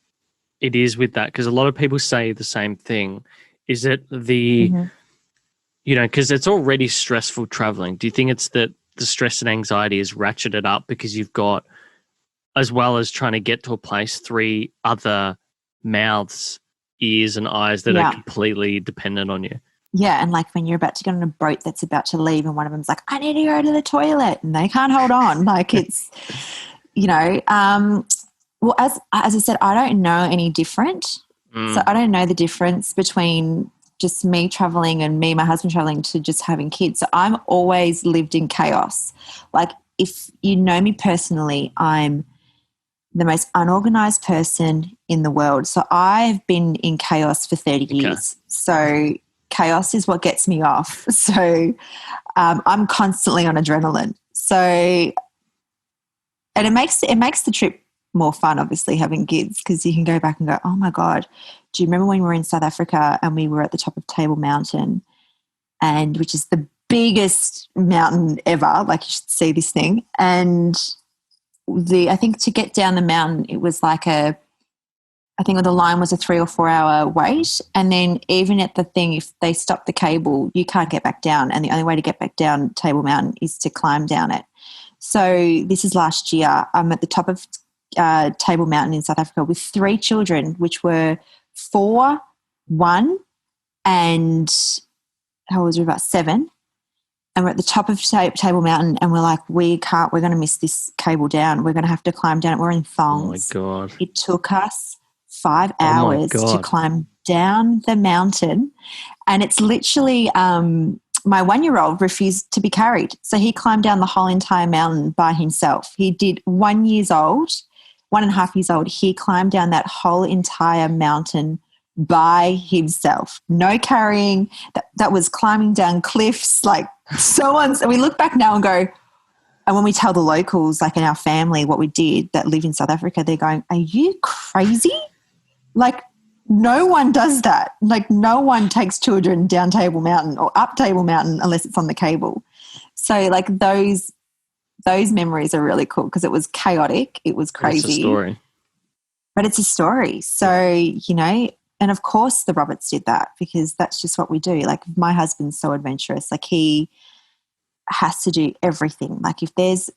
it is with that? Because a lot of people say the same thing. Is it because it's already stressful traveling. Do you think it's that the stress and anxiety is ratcheted up because you've got, as well as trying to get to a place, 3 other mouths, ears and eyes that are completely dependent on you? Yeah, and like when you're about to get on a boat that's about to leave and one of them's like, I need to go to the toilet, and they can't hold on. Like it's, well, as I said, I don't know any different. So I don't know the difference between just me traveling and me and my husband traveling to just having kids. So I'm always lived in chaos. Like if you know me personally, I'm the most unorganized person in the world. So I've been in chaos for 30 years. So chaos is what gets me off. So I'm constantly on adrenaline. So, and it makes the trip more fun, obviously, having kids, because you can go back and go, oh my God, do you remember when we were in South Africa and we were at the top of Table Mountain, and which is the biggest mountain ever, like you should see this thing, and I think to get down the mountain, it was like I think the line was a 3 or 4 hour wait. And then even at the thing, if they stop the cable, you can't get back down. And the only way to get back down Table Mountain is to climb down it. So this is last year. I'm at the top of Table Mountain in South Africa with 3 children, which were 4, 1, and how was it, about 7. And we're at the top of Table Mountain and we're like, we're going to miss this cable down. We're going to have to climb down it. We're in thongs. Oh, my God. It took us 5 hours to climb down the mountain. And it's literally my 1-year-old refused to be carried. So he climbed down the whole entire mountain by himself. He did 1 years old, 1.5 years old. He climbed down that whole entire mountain by himself. No carrying. That was climbing down cliffs, like so on. So we look back now and go, and when we tell the locals, like in our family, what we did that live in South Africa, they're going, are you crazy? Like no one does that. Like no one takes children down Table Mountain or up Table Mountain unless it's on the cable. So like those memories are really cool because it was chaotic. It was crazy. It's a story. But it's a story. So, you know, and of course the Roberts did that because that's just what we do. Like my husband's so adventurous. Like he has to do everything. Like if he's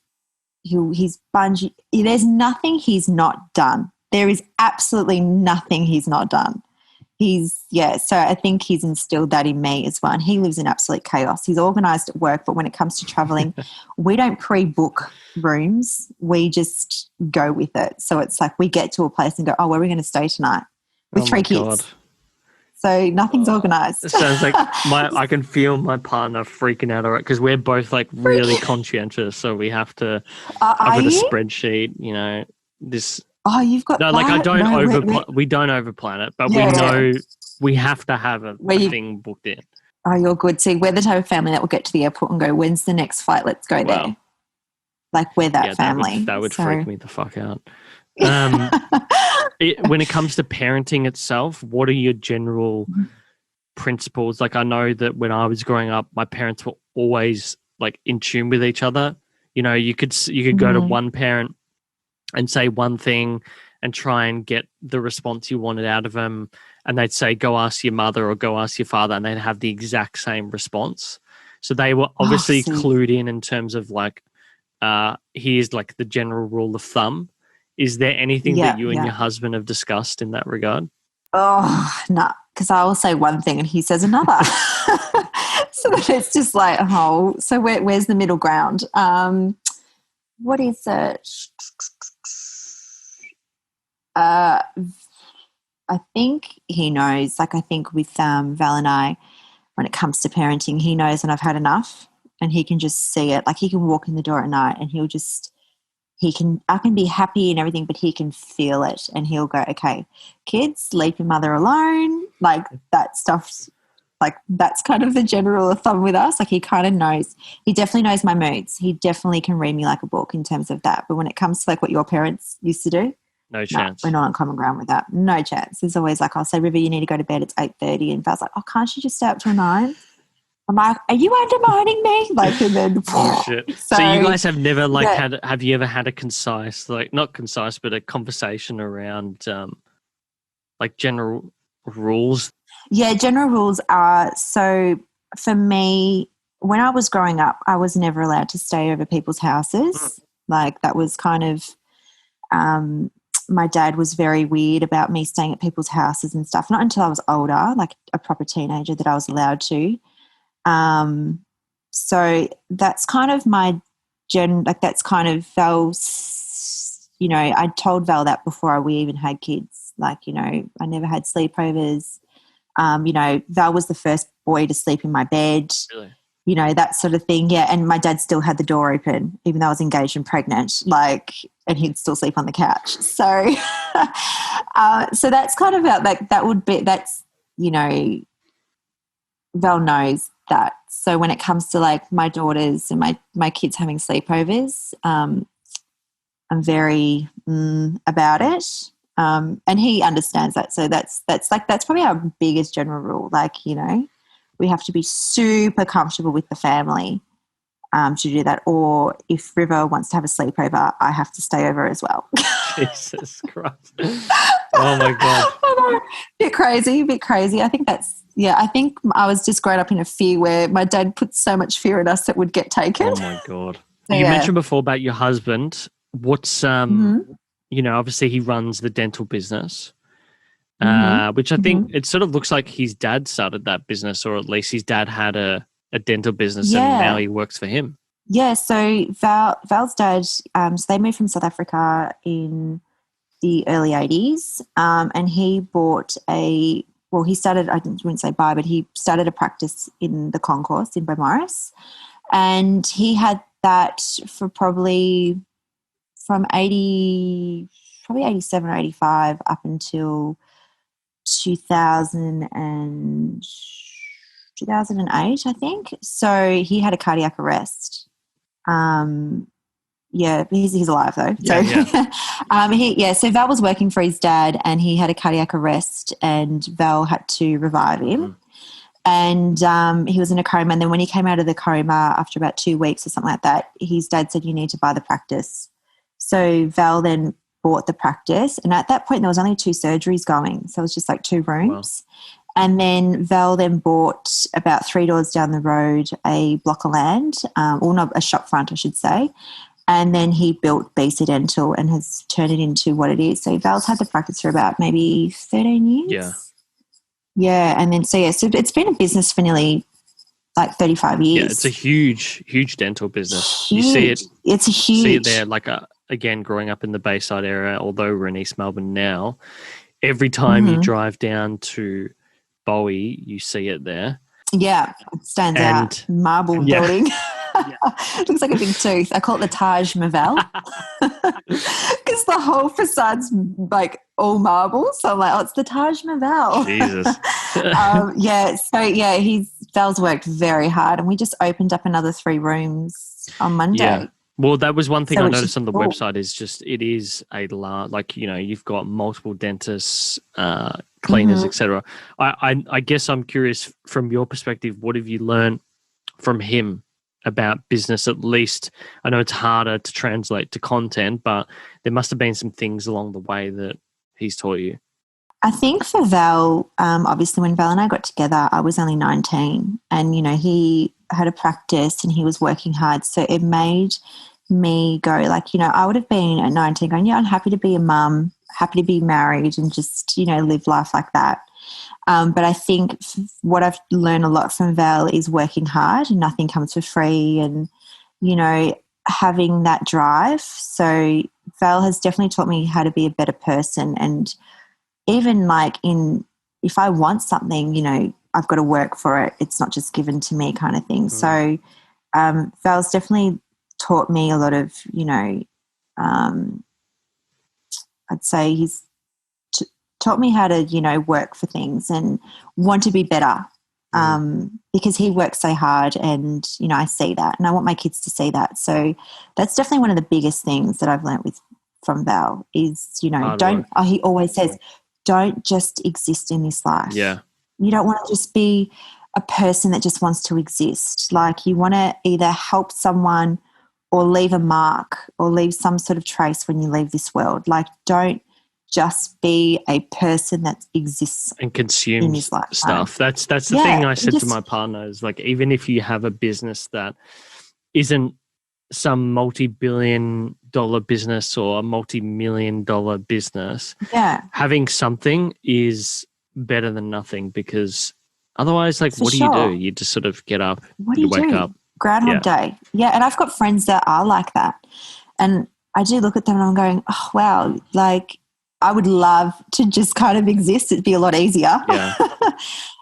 bungee, there's nothing he's not done. There is absolutely nothing he's not done. So I think he's instilled that in me as well. And he lives in absolute chaos. He's organised at work, but when it comes to travelling, we don't pre-book rooms. We just go with it. So it's like we get to a place and go, oh, where are we going to stay tonight? With 3 kids. God. So nothing's organised. It sounds like I can feel my partner freaking out because we're both like really conscientious. So we have to I've got a spreadsheet, you know, this. Oh, you've got like I don't we don't overplan it, but we know we have to have a thing booked in. Oh, you're good. See, we're the type of family that will get to the airport and go, when's the next flight? Let's go there. Like we're that family. That would freak me the fuck out. When it comes to parenting itself, what are your general principles? Like I know that when I was growing up, my parents were always like in tune with each other. You know, you could go to one parent and say one thing and try and get the response you wanted out of them, and they'd say, go ask your mother or go ask your father, and they'd have the exact same response. So they were obviously clued in terms of like, here's like the general rule of thumb. Is there anything that you and your husband have discussed in that regard? Oh, no, because I will say one thing and he says another. So that it's just like, oh, so where's the middle ground? What is it? I think he knows. Like I think with Val and I, when it comes to parenting, he knows when I've had enough and he can just see it. Like he can walk in the door at night and I can be happy and everything, but he can feel it and he'll go, okay, kids, leave your mother alone. Like that stuff's like, that's kind of the general of thumb with us. Like he kind of knows, he definitely knows my moods. He definitely can read me like a book in terms of that. But when it comes to like what your parents used to do, no chance. We're not on common ground with that. No chance. There's always like, I'll say, River, you need to go to bed. It's 8:30. And Val's like, oh, can't you just stay up till 9? I'm like, are you undermining me? Like, and then, shit. So you guys have never have you ever had a concise, like not concise, but a conversation around like general rules? Yeah, general rules are, so for me, when I was growing up, I was never allowed to stay over people's houses. Like that was kind of, my dad was very weird about me staying at people's houses and stuff. Not until I was older, like a proper teenager, that I was allowed to. So that's kind of my that's kind of Val's, you know, I told Val that before we even had kids. Like, you know, I never had sleepovers. You know, Val was the first boy to sleep in my bed. Really? You know, that sort of thing. Yeah. And my dad still had the door open, even though I was engaged and pregnant, like, and he'd still sleep on the couch. So, so that's kind of like, that's, you know, Val knows that. So when it comes to like my daughters and my kids having sleepovers, I'm very about it. And he understands that. So that's probably our biggest general rule. Like, you know, we have to be super comfortable with the family. to do that. Or if River wants to have a sleepover, I have to stay over as well. Jesus Christ. Oh, my God. Bit crazy. I think I think I was just growing up in a fear where my dad put so much fear in us that would get taken. Oh, my God. So, you mentioned before about your husband. What's, you know, obviously he runs the dental business, which I think it sort of looks like his dad started that business, or at least his dad had a dental business and now he works for him. Yeah, so Val's dad, so they moved from South Africa in the early 80s, and he bought he started, I wouldn't say buy, but he started a practice in the Concourse in Beaumaris, and he had that for probably from 87 or 85 up until 2008, I think. So he had a cardiac arrest. He's alive though. So Val was working for his dad, and he had a cardiac arrest, and Val had to revive him. And he was in a coma, and then when he came out of the coma after about 2 weeks or something like that, his dad said, "You need to buy the practice." So Val then bought the practice, and at that point there was only 2 surgeries going, so it was just like 2 rooms. Wow. And then Val then bought about 3 doors down the road a block of land, a shop front, I should say. And then he built BC Dental and has turned it into what it is. So Val's had the practice for about maybe 13 years. Yeah. Yeah, and then so it's been a business for nearly like 35 years. Yeah, it's a huge dental business. Huge. You see it. It's a huge. See it there, like again, growing up in the Bayside area, although we're in East Melbourne now, every time you drive down to Bowie, you see it there. Yeah, it stands out. Marble building. Looks like a big tooth. I call it the Taj Mahal because the whole facade's like all marble. So I'm like, it's the Taj Mahal. Jesus. Val's worked very hard, and we just opened up another 3 rooms on Monday. Yeah. Well, that was one thing I noticed on the website is just it is a large, like, you know, you've got multiple dentists, cleaners, etc. I guess I'm curious from your perspective, what have you learned from him about business? At least I know it's harder to translate to content, but there must have been some things along the way that he's taught you. I think for Val, obviously when Val and I got together, I was only 19, and, you know, he had a practice and he was working hard. So it made me go like, you know, I would have been at 19 going, yeah, I'm happy to be a mum, happy to be married and just, you know, live life like that. But I think what I've learned a lot from Val is working hard, and nothing comes for free, and, you know, having that drive. So Val has definitely taught me how to be a better person, and even like if I want something, you know, I've got to work for it. It's not just given to me kind of thing. So Val's definitely taught me a lot of, you know, I'd say he's taught me how to, you know, work for things and want to be better because he works so hard, and, you know, I see that, and I want my kids to see that. So that's definitely one of the biggest things that I've learnt from Val is, you know, he always says, don't just exist in this life. Yeah. You don't want to just be a person that just wants to exist. Like, you want to either help someone or leave a mark or leave some sort of trace when you leave this world. Like, don't just be a person that exists and consumes stuff. That's the thing I said to my partner is, like, even if you have a business that isn't some multi-billion dollar business or a multi-million dollar business, having something is better than nothing, because otherwise, like, what do you do? You just sort of get up, you wake up. Groundhog Day. Yeah, and I've got friends that are like that. And I do look at them and I'm going, oh, wow, like, I would love to just kind of exist. It'd be a lot easier. Yeah.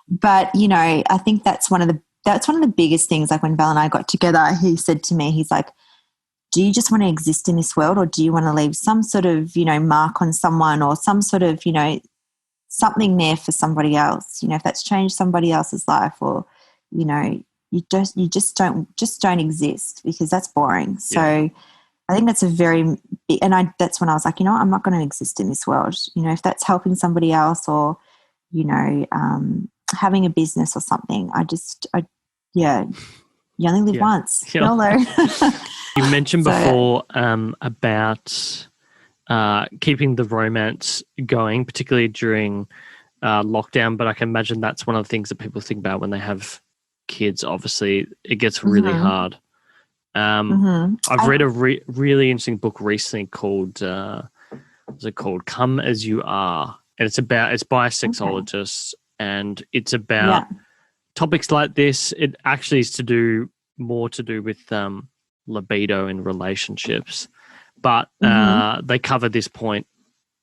But, you know, I think that's one of the biggest things. Like, when Val and I got together, he said to me, he's like, do you just want to exist in this world, or do you want to leave some sort of, you know, mark on someone, or some sort of, you know, something there for somebody else, you know, if that's changed somebody else's life, or, you know, you just don't exist, because that's boring. So I think that's a very big, and that's when I was like, you know what, I'm not going to exist in this world. You know, if that's helping somebody else, or, you know, having a business or something, You only live once. YOLO. You mentioned before about keeping the romance going, particularly during lockdown, but I can imagine that's one of the things that people think about when they have kids. Obviously, it gets really hard. I've read a really interesting book recently called what's it called? Come As You Are, and it's by a sexologist, and it's about topics like this. It actually is to do with libido in relationships, but they cover this point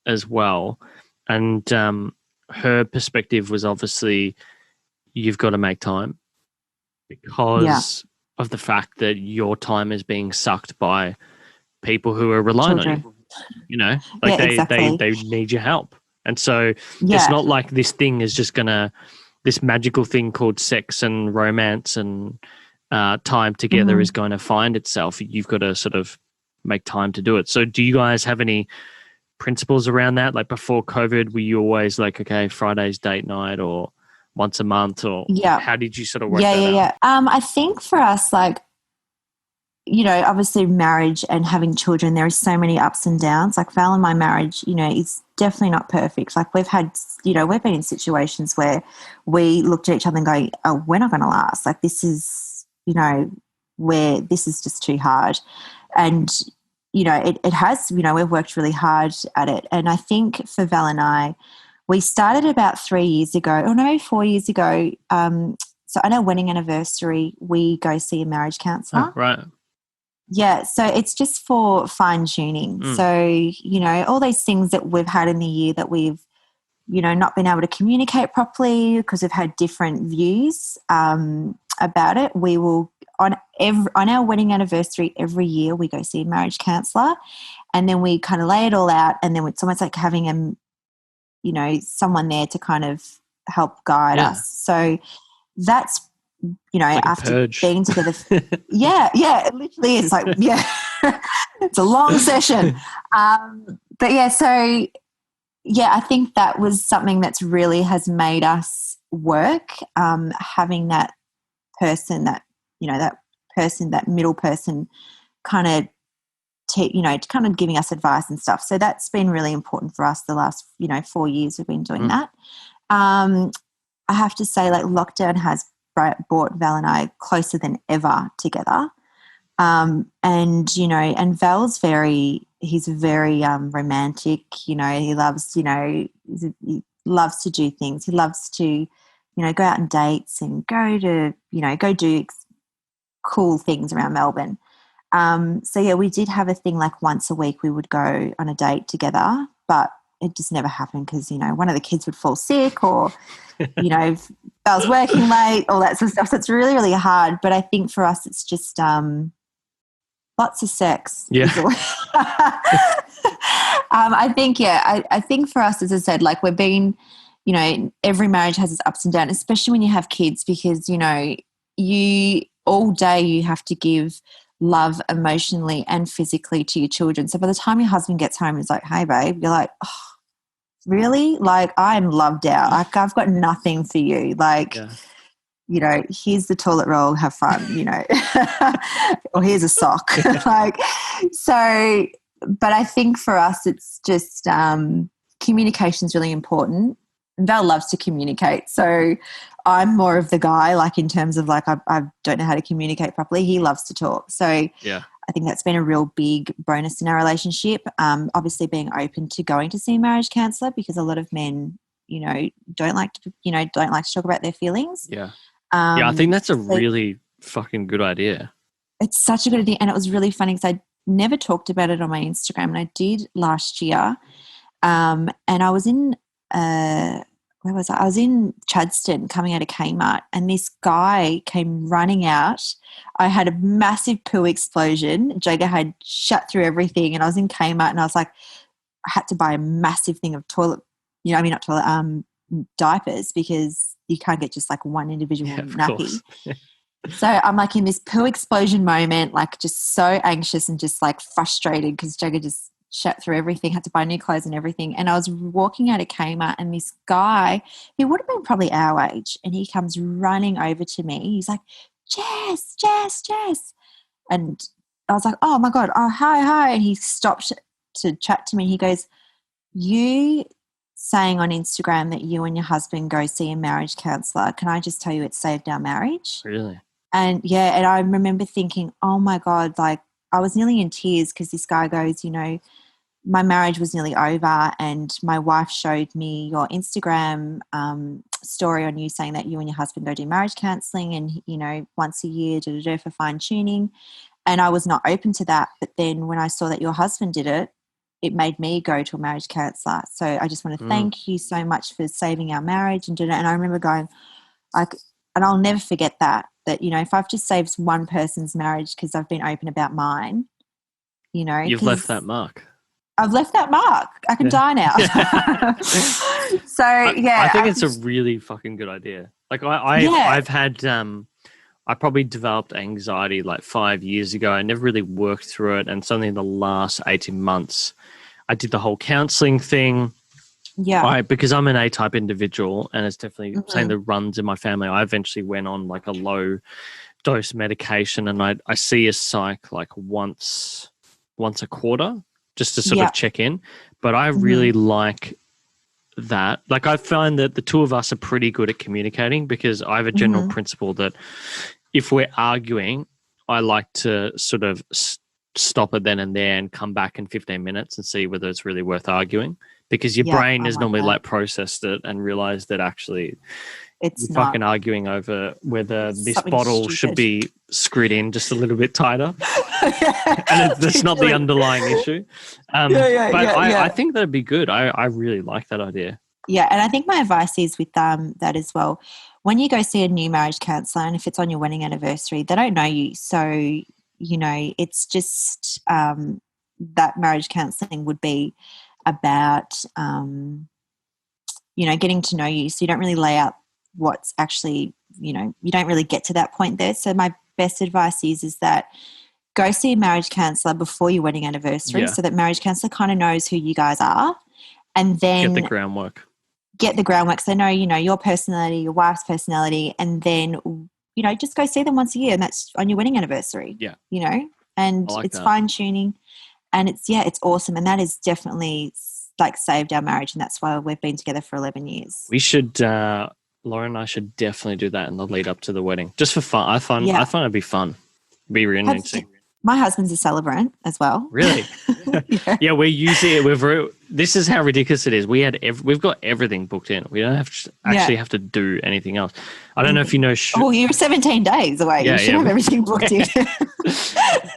as well. And her perspective was obviously you've got to make time because of the fact that your time is being sucked by people who are relying on you. You know, like they need your help. And so it's not like this thing is just this magical thing called sex and romance and time together is going to find itself. You've got to sort of make time to do it. So do you guys have any principles around that? Like before COVID, were you always like, okay, Friday's date night or once a month, or how did you sort of work that out? I think for us, like, you know, obviously marriage and having children, there are so many ups and downs. Like Val and my marriage, you know, is definitely not perfect. Like we've had, you know, we've been in situations where we looked at each other and go, oh, we're not going to last. Like this is, you know, where this is just too hard. And, you know, it has, you know, we've worked really hard at it. And I think for Val and I, we started about 3 years ago, or no, 4 years ago. So on our wedding anniversary, we go see a marriage counsellor. Oh, right. Yeah, so it's just for fine tuning. So, you know, all those things that we've had in the year that we've, you know, not been able to communicate properly because we've had different views about it, we will, on our wedding anniversary every year, we go see a marriage counsellor, and then we kind of lay it all out, and then it's almost like having you know, someone there to kind of help guide us. So that's, you know, like after being together. It literally is like, it's a long session. But I think that was something that's really has made us work, having that person that, you know, that middle person kind of, kind of giving us advice and stuff. So that's been really important for us the last, 4 years we've been doing that. I have to say, like, lockdown has brought Val and I closer than ever together. And Val's he's very romantic, he loves, he loves to do things. He loves to, go out on dates and go do cool things around Melbourne. We did have a thing like once a week we would go on a date together, but it just never happened because, one of the kids would fall sick or, Val's working late, all that sort of stuff. So it's really, really hard. But I think for us it's just lots of sex. Yeah. I think for us, as I said, like we've been, every marriage has its ups and downs, especially when you have kids because, you all day you have to give love emotionally and physically to your children. So by the time your husband gets home, he's like, hey, babe, you're like, oh, really? Like, I'm loved out. Like, I've got nothing for you. Like, here's the toilet roll, have fun, or here's a sock. But I think for us, it's just communication is really important. Val loves to communicate. So I'm more of the guy, like in terms of like, I don't know how to communicate properly. He loves to talk. So I think that's been a real big bonus in our relationship. Obviously being open to going to see a marriage counsellor because a lot of men, don't like to talk about their feelings. Yeah. I think that's a really fucking good idea. It's such a good idea. And it was really funny because I never talked about it on my Instagram and I did last year. And I was in, where was I? I was in Chadstone coming out of Kmart and this guy came running out. I had a massive poo explosion. Jagger had shut through everything and I was in Kmart and I was like, I had to buy a massive thing of diapers because you can't get just like one individual nappy. So I'm like in this poo explosion moment, like just so anxious and just like frustrated because Jagger just shut through everything, had to buy new clothes and everything. And I was walking out of Kmart and this guy, he would have been probably our age, and he comes running over to me. He's like, Jess. And I was like, oh, my God, oh, hi. And he stopped to chat to me. He goes, you saying on Instagram that you and your husband go see a marriage counsellor, can I just tell you it saved our marriage? Really? And, yeah, and I remember thinking, oh, my God, like I was nearly in tears because this guy goes, you know, my marriage was nearly over and my wife showed me your Instagram story on you saying that you and your husband go do marriage counselling and, you know, once a year for fine-tuning. And I was not open to that. But then when I saw that your husband did it, it made me go to a marriage counsellor. So I just want to thank you so much for saving our marriage and doing it. And I remember going, like, and I'll never forget that, you know, if I've just saved one person's marriage because I've been open about mine, you know. You've left that mark. I've left that mark. I can die now. So, I think it's a really fucking good idea. Like I've had, I probably developed anxiety like 5 years ago. I never really worked through it. And suddenly in the last 18 months, I did the whole counseling thing. Yeah. Because I'm an A-type individual and it's definitely something that runs in my family. I eventually went on like a low dose medication and I see a psych like once a quarter. Just to sort of check in. But I really like that. Like I find that the two of us are pretty good at communicating because I have a general principle that if we're arguing, I like to sort of stop it then and there and come back in 15 minutes and see whether it's really worth arguing because your brain has normally like processed it and realized that actually you're fucking arguing over whether this bottle should be screwed in just a little bit tighter. And that's not the underlying issue. I think that'd be good. I really like that idea. Yeah, and I think my advice is with that as well. When you go see a new marriage counsellor and if it's on your wedding anniversary, they don't know you. So, you know, it's just that marriage counselling would be about, you know, getting to know you. So you don't really lay out what's actually, you know, you don't really get to that point there. So my best advice is that go see a marriage counsellor before your wedding anniversary so that marriage counsellor kind of knows who you guys are and then get the groundwork so they know, you know, your personality, your wife's personality, and then, you know, just go see them once a year and that's on your wedding anniversary. Yeah. You know, and it's fine-tuning and it's awesome and that is definitely like saved our marriage and that's why we've been together for 11 years. We should Laura and I should definitely do that in the lead up to the wedding just for fun. I find it'd be fun. Be reuniting. My husband's a celebrant as well. Really? Yeah, we're using it. This is how ridiculous it is. We've got everything booked in. We don't have to do anything else. I don't know if you know. You're 17 days away. You should have everything booked in.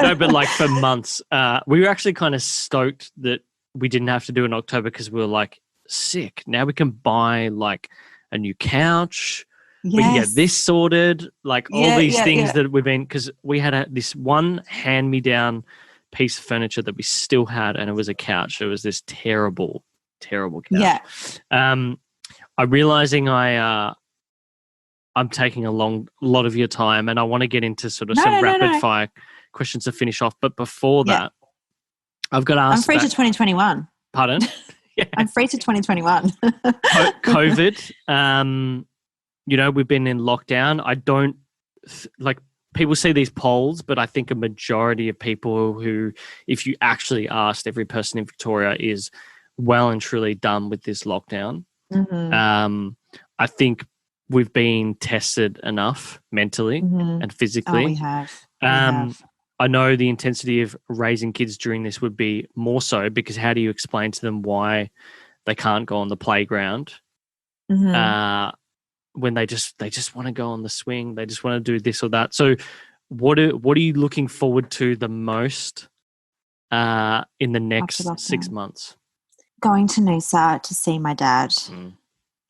No, but like for months, we were actually kind of stoked that we didn't have to do it in October because we were like, sick. Now we can buy like a new couch. Yes. We can get this sorted, like all these things that we've been, because we had this one hand-me-down piece of furniture that we still had, and it was a couch. It was this terrible, terrible couch. Yeah. I'm realizing I'm taking a lot of your time, and I want to get into sort of some rapid-fire questions to finish off. But before that, I've got to ask. I'm free to 2021. Pardon? Yeah. I'm free to 2021. COVID. You know, we've been in lockdown. I don't like people see these polls, but I think a majority of people who, if you actually asked every person in Victoria, is well and truly done with this lockdown. I think we've been tested enough mentally and physically. Oh, we have. I know the intensity of raising kids during this would be more so because how do you explain to them why they can't go on the playground? When they just want to go on the swing, they just want to do this or that. So what are you looking forward to the most in the next 6 months? Going to Noosa to see my dad.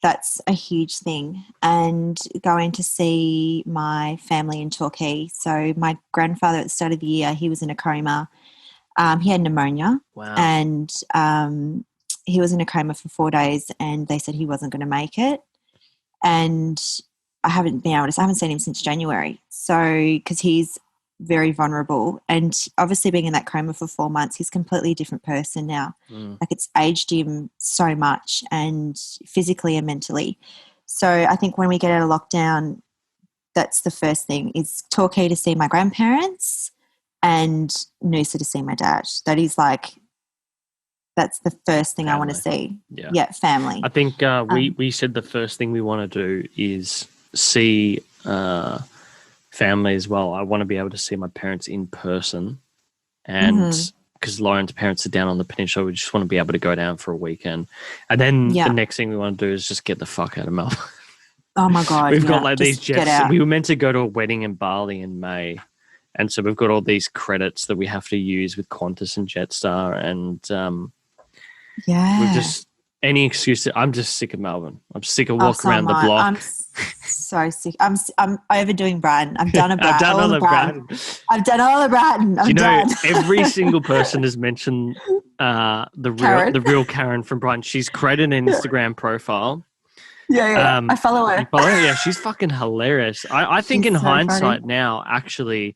That's a huge thing. And going to see my family in Torquay. So my grandfather at the start of the year, he was in a coma. He had pneumonia. Wow. And he was in a coma for 4 days and they said he wasn't going to make it. And I haven't seen him since January. So, because he's very vulnerable and obviously being in that coma for 4 months, he's a completely different person now. Like it's aged him so much and physically and mentally. So I think when we get out of lockdown, that's the first thing, is Torquay to see my grandparents and Noosa to see my dad. That is like, that's the first thing family. I want to see. Yeah, family. I think we said the first thing we want to do is see family as well. I want to be able to see my parents in person, and because Lauren's parents are down on the peninsula, we just want to be able to go down for a weekend. And then the next thing we want to do is just get the fuck out of Melbourne. Oh my God. We've got like these jets. We were meant to go to a wedding in Bali in May. And so we've got all these credits that we have to use with Qantas and Jetstar. And we've just, any excuse. I'm just sick of Melbourne. I'm sick of walking around the block. I'm so sick. I'm overdoing Brighton. I've done a Brighton. I've done all the Brighton. I've done all the Brighton. I'm done. Every single person has mentioned the real Karen from Brighton. She's created an Instagram profile. Yeah. I follow her. You follow her? Yeah, she's fucking hilarious. I think in hindsight now, actually,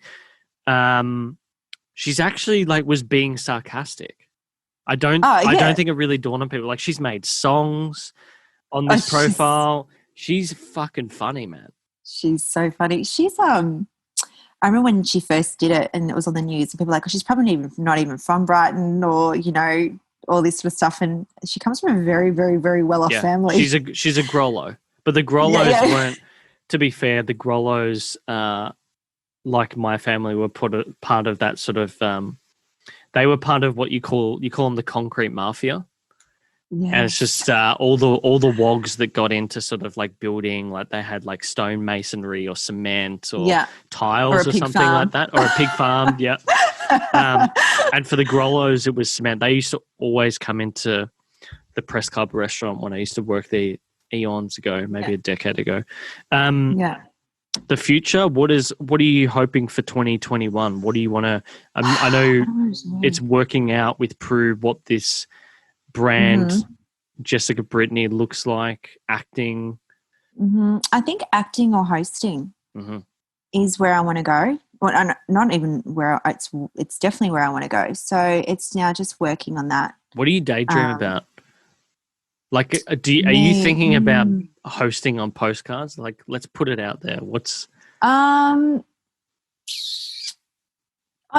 she's actually like was being sarcastic. I don't think it really dawned on people. Like, she's made songs on this profile. She's fucking funny, man. She's so funny. She's I remember when she first did it and it was on the news and people were like, oh, she's probably not even from Brighton, or, you know, all this sort of stuff. And she comes from a very, very, very well-off family. She's a Grollo. But the Grollos weren't, to be fair, the Grollos, like my family, were part of that sort of, they were part of what you call them the concrete mafia. Yes. And it's just all the wogs that got into sort of like building, like they had like stone masonry or cement or tiles or something like that, or a pig farm. Yeah. And for the Grollos, it was cement. They used to always come into the Press Club restaurant when I used to work there eons ago, maybe a decade ago. The future, what are you hoping for 2021? What do you want to, I know it's working out with Prue what this brand Jessica Brittany looks like, acting. I think acting or hosting is where I want to go. Well, not even where it's definitely where I want to go. So it's now just working on that. What do you daydream about? Like, are you thinking about hosting on postcards? Like, let's put it out there. What's? Oh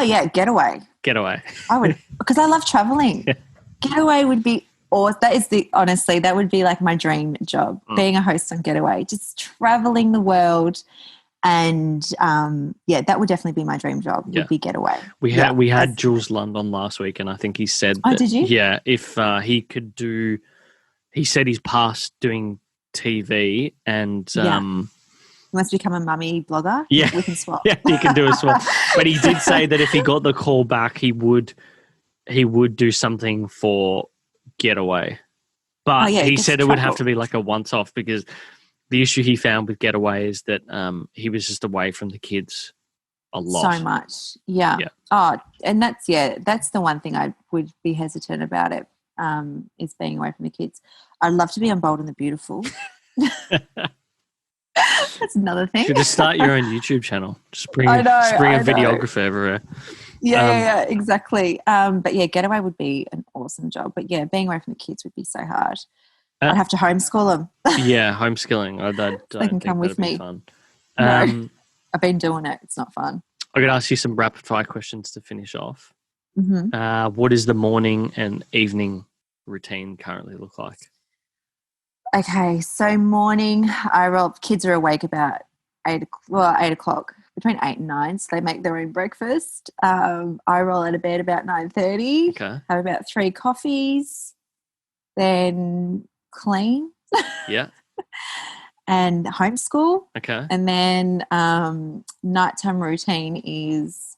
yeah, Getaway. I would, because I love traveling. Yeah. Getaway would be awesome. That would be like my dream job, being a host on Getaway, just traveling the world. And that would definitely be my dream job. Would be Getaway. We had Jules Lund on last week, and I think he said, "Oh, did you?" Yeah, if he could do, he said he's past doing TV, and he wants to become a mummy blogger. Yeah, we can swap. Yeah, he can do a swap. But he did say that if he got the call back, he would do something for Getaway. But he said it would have to be like a once-off, because the issue he found with Getaway is that he was just away from the kids a lot. So much. Yeah. Oh, and that's the one thing I would be hesitant about it, is being away from the kids. I'd love to be on Bold and the Beautiful. That's another thing. You should just start your own YouTube channel. Just bring a videographer everywhere. Yeah, exactly. But yeah, Getaway would be an awesome job. But yeah, being away from the kids would be so hard. I'd have to homeschool them. Yeah, homeschooling. They can come with me. Fun. No, I've been doing it. It's not fun. I'm going to ask you some rapid fire questions to finish off. What does the morning and evening routine currently look like? Okay, so morning, kids are awake about 8 o'clock, between 8 and 9, so they make their own breakfast. I roll out of bed about 9:30, have about 3 coffees, then clean. Yeah. And homeschool. Okay. And then nighttime routine is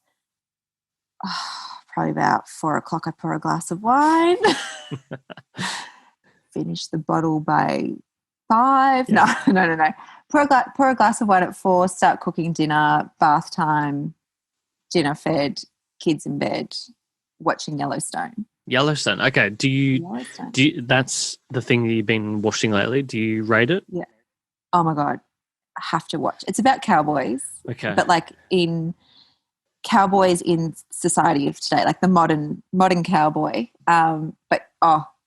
probably about 4 o'clock. I pour a glass of wine. Finish the bottle by 5. Yeah. No. Pour a glass of wine at 4, start cooking dinner, bath time, dinner fed, kids in bed, watching Yellowstone. Okay. Do you that's the thing that you've been watching lately? Do you rate it? Yeah. Oh my God. I have to watch. It's about cowboys. Okay. But like in cowboys in society of today, like the modern cowboy.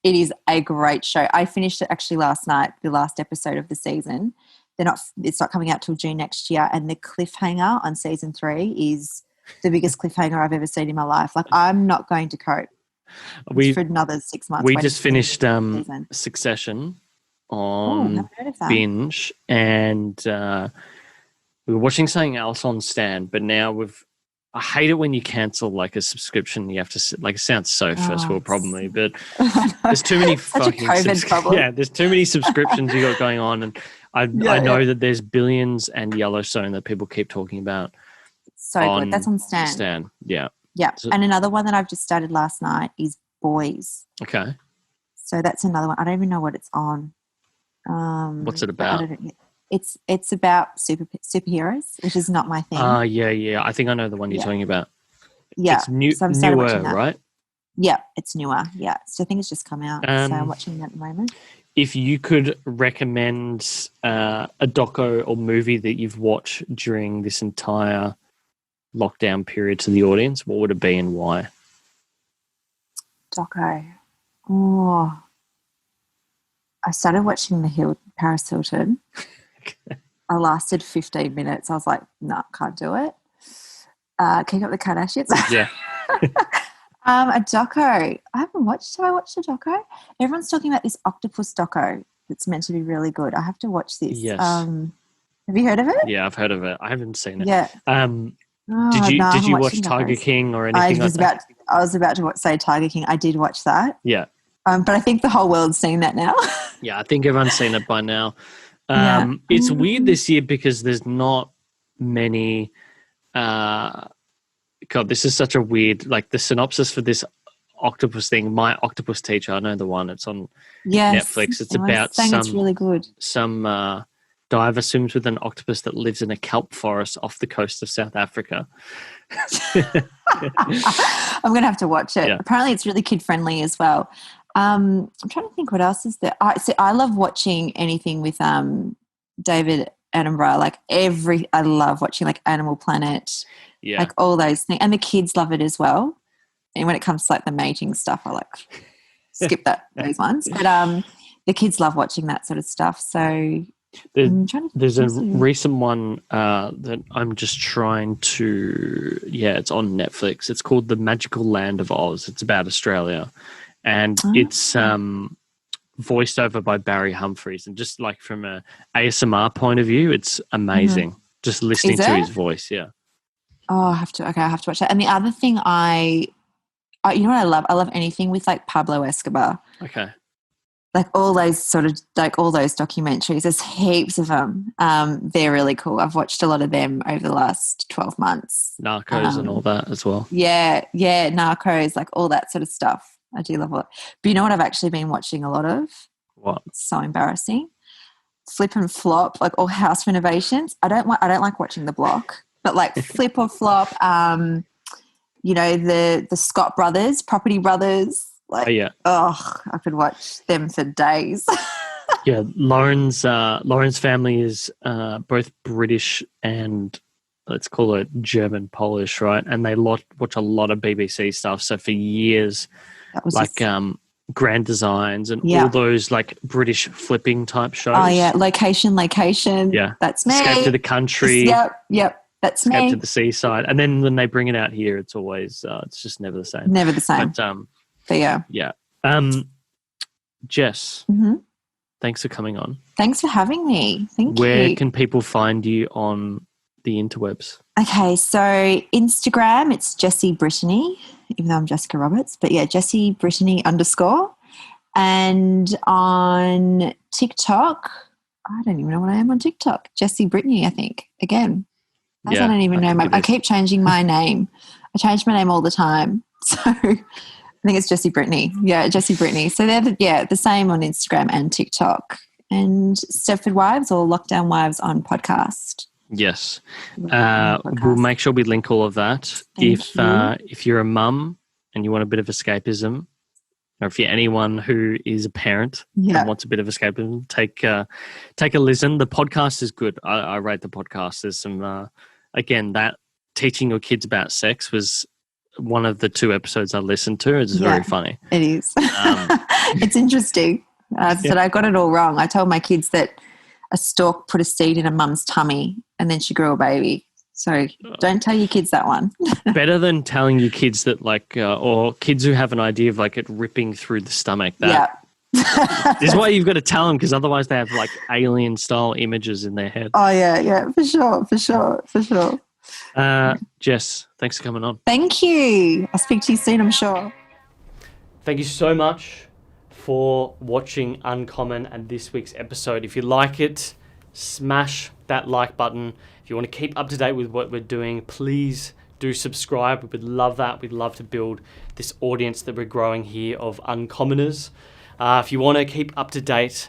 It is a great show. I finished it actually last night, the last episode of the season. it's not coming out till June next year, and the cliffhanger on season 3 is the biggest cliffhanger I've ever seen in my life. Like, I'm not going to cope for another 6 months. We just finished Succession on binge, and we were watching something else on Stan, but now I hate it when you cancel like a subscription. You have to it sounds so first world probably, but there's too many fucking there's too many subscriptions you got going on, and I know that there's Billions and Yellowstone that people keep talking about. So good. That's on Stan. Yeah. So, and another one that I've just started last night is Boys. Okay. So that's another one. I don't even know what it's on. What's it about? It's about superheroes, which is not my thing. Yeah. I think I know the one you're talking about. Yeah. It's newer, right? Yeah, it's newer. Yeah. So I think it's just come out. So I'm watching that at the moment. If you could recommend a doco or movie that you've watched during this entire lockdown period to the audience, what would it be and why? Doco. Oh. I started watching Paris Hilton. I lasted 15 minutes. I was like, nah, can't do it. Keep Up the Kardashians. Yeah. A doco. Have I watched a doco? Everyone's talking about this octopus doco that's meant to be really good. I have to watch this. Yes. Have you heard of it? Yeah, I've heard of it. I haven't seen it. Yeah. Did you watch Tiger King or anything like that? I was about to say Tiger King. I did watch that. Yeah. But I think the whole world's seen that now. Yeah, I think everyone's seen it by now. It's weird this year because there's not many God, this is such a weird, like the synopsis for this octopus thing, My Octopus Teacher, I know the one, it's on Netflix. It's about it's really good. Some diver swims with an octopus that lives in a kelp forest off the coast of South Africa. I'm going to have to watch it. Yeah. Apparently it's really kid-friendly as well. I'm trying to think what else is there. I love watching anything with David Attenborough. Like I love watching like Animal Planet, like all those things. And the kids love it as well. And when it comes to like the mating stuff, I like skip those ones. But the kids love watching that sort of stuff. So there's a recent one that I'm just trying to, it's on Netflix. It's called The Magical Land of Oz. It's about Australia. And it's voiced over by Barry Humphries. And just like from a ASMR point of view, it's amazing. Just listening to his voice, Oh, I have to watch that. And the other thing you know what I love? I love anything with like Pablo Escobar. Okay. Like all those documentaries, there's heaps of them. They're really cool. I've watched a lot of them over the last 12 months. Narcos and all that as well. Yeah, Narcos, like all that sort of stuff. I do love it. But you know what I've actually been watching a lot of? What? It's so embarrassing. Flip and Flop, like all house renovations. I don't like watching The Block, but like Flip or Flop, you know, the Scott brothers, Property Brothers. Like, I could watch them for days. Yeah, Lauren's family is both British and let's call it German Polish, right? And they watch a lot of BBC stuff. So for years, like Grand Designs and all those like British flipping type shows. Oh yeah, Location. Yeah, that's me. Escape to the Country. Yep. That's Escape me. to the Seaside. And then when they bring it out here, it's always it's just never the same. Never the same. But yeah. Jess, thanks for coming on. Thanks for having me. Thank you. Where can people find you on the interwebs? Okay, so Instagram, it's Jessie Brittany, even though I'm Jessica Roberts, but yeah, Jessie Brittany _. And on TikTok, I don't even know what I am on TikTok. Jessie Brittany, I think. Again, I don't even know. I keep changing my name. I change my name all the time. So I think it's Jessie Brittany. Yeah, Jessie Brittany. So they're the same on Instagram and TikTok. And Stepford Wives or Lockdown Wives on podcast. Yes. We'll make sure we link all of that. If you're a mum and you want a bit of escapism, or if you're anyone who is a parent and wants a bit of escapism, take a listen. The podcast is good. I rate the podcast. There's some, again, that teaching your kids about sex was one of the 2 episodes I listened to. It's very funny. It is. It's interesting. I got it all wrong. I told my kids that a stork put a seed in a mum's tummy and then she grew a baby. So don't tell your kids that one. Better than telling your kids that or kids who have an idea of it ripping through the stomach. This is why you've got to tell them, because otherwise they have alien style images in their head. Oh yeah, for sure. Jess, thanks for coming on. Thank you. I'll speak to you soon, I'm sure. Thank you so much for watching Uncommon and this week's episode. If you like it, smash that like button. If you want to keep up to date with what we're doing, please do subscribe. We would love that. We'd love to build this audience that we're growing here of Uncommoners. If you want to keep up to date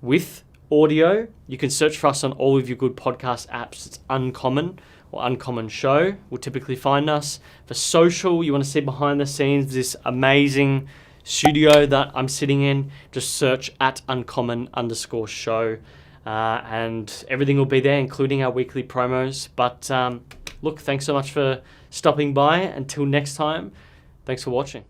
with audio, you can search for us on all of your good podcast apps. It's Uncommon or Uncommon Show will typically find us. For social, you want to see behind the scenes this amazing studio that I'm sitting in, just search at Uncommon_show. And everything will be there, including our weekly promos. But look, thanks so much for stopping by. Until next time, thanks for watching.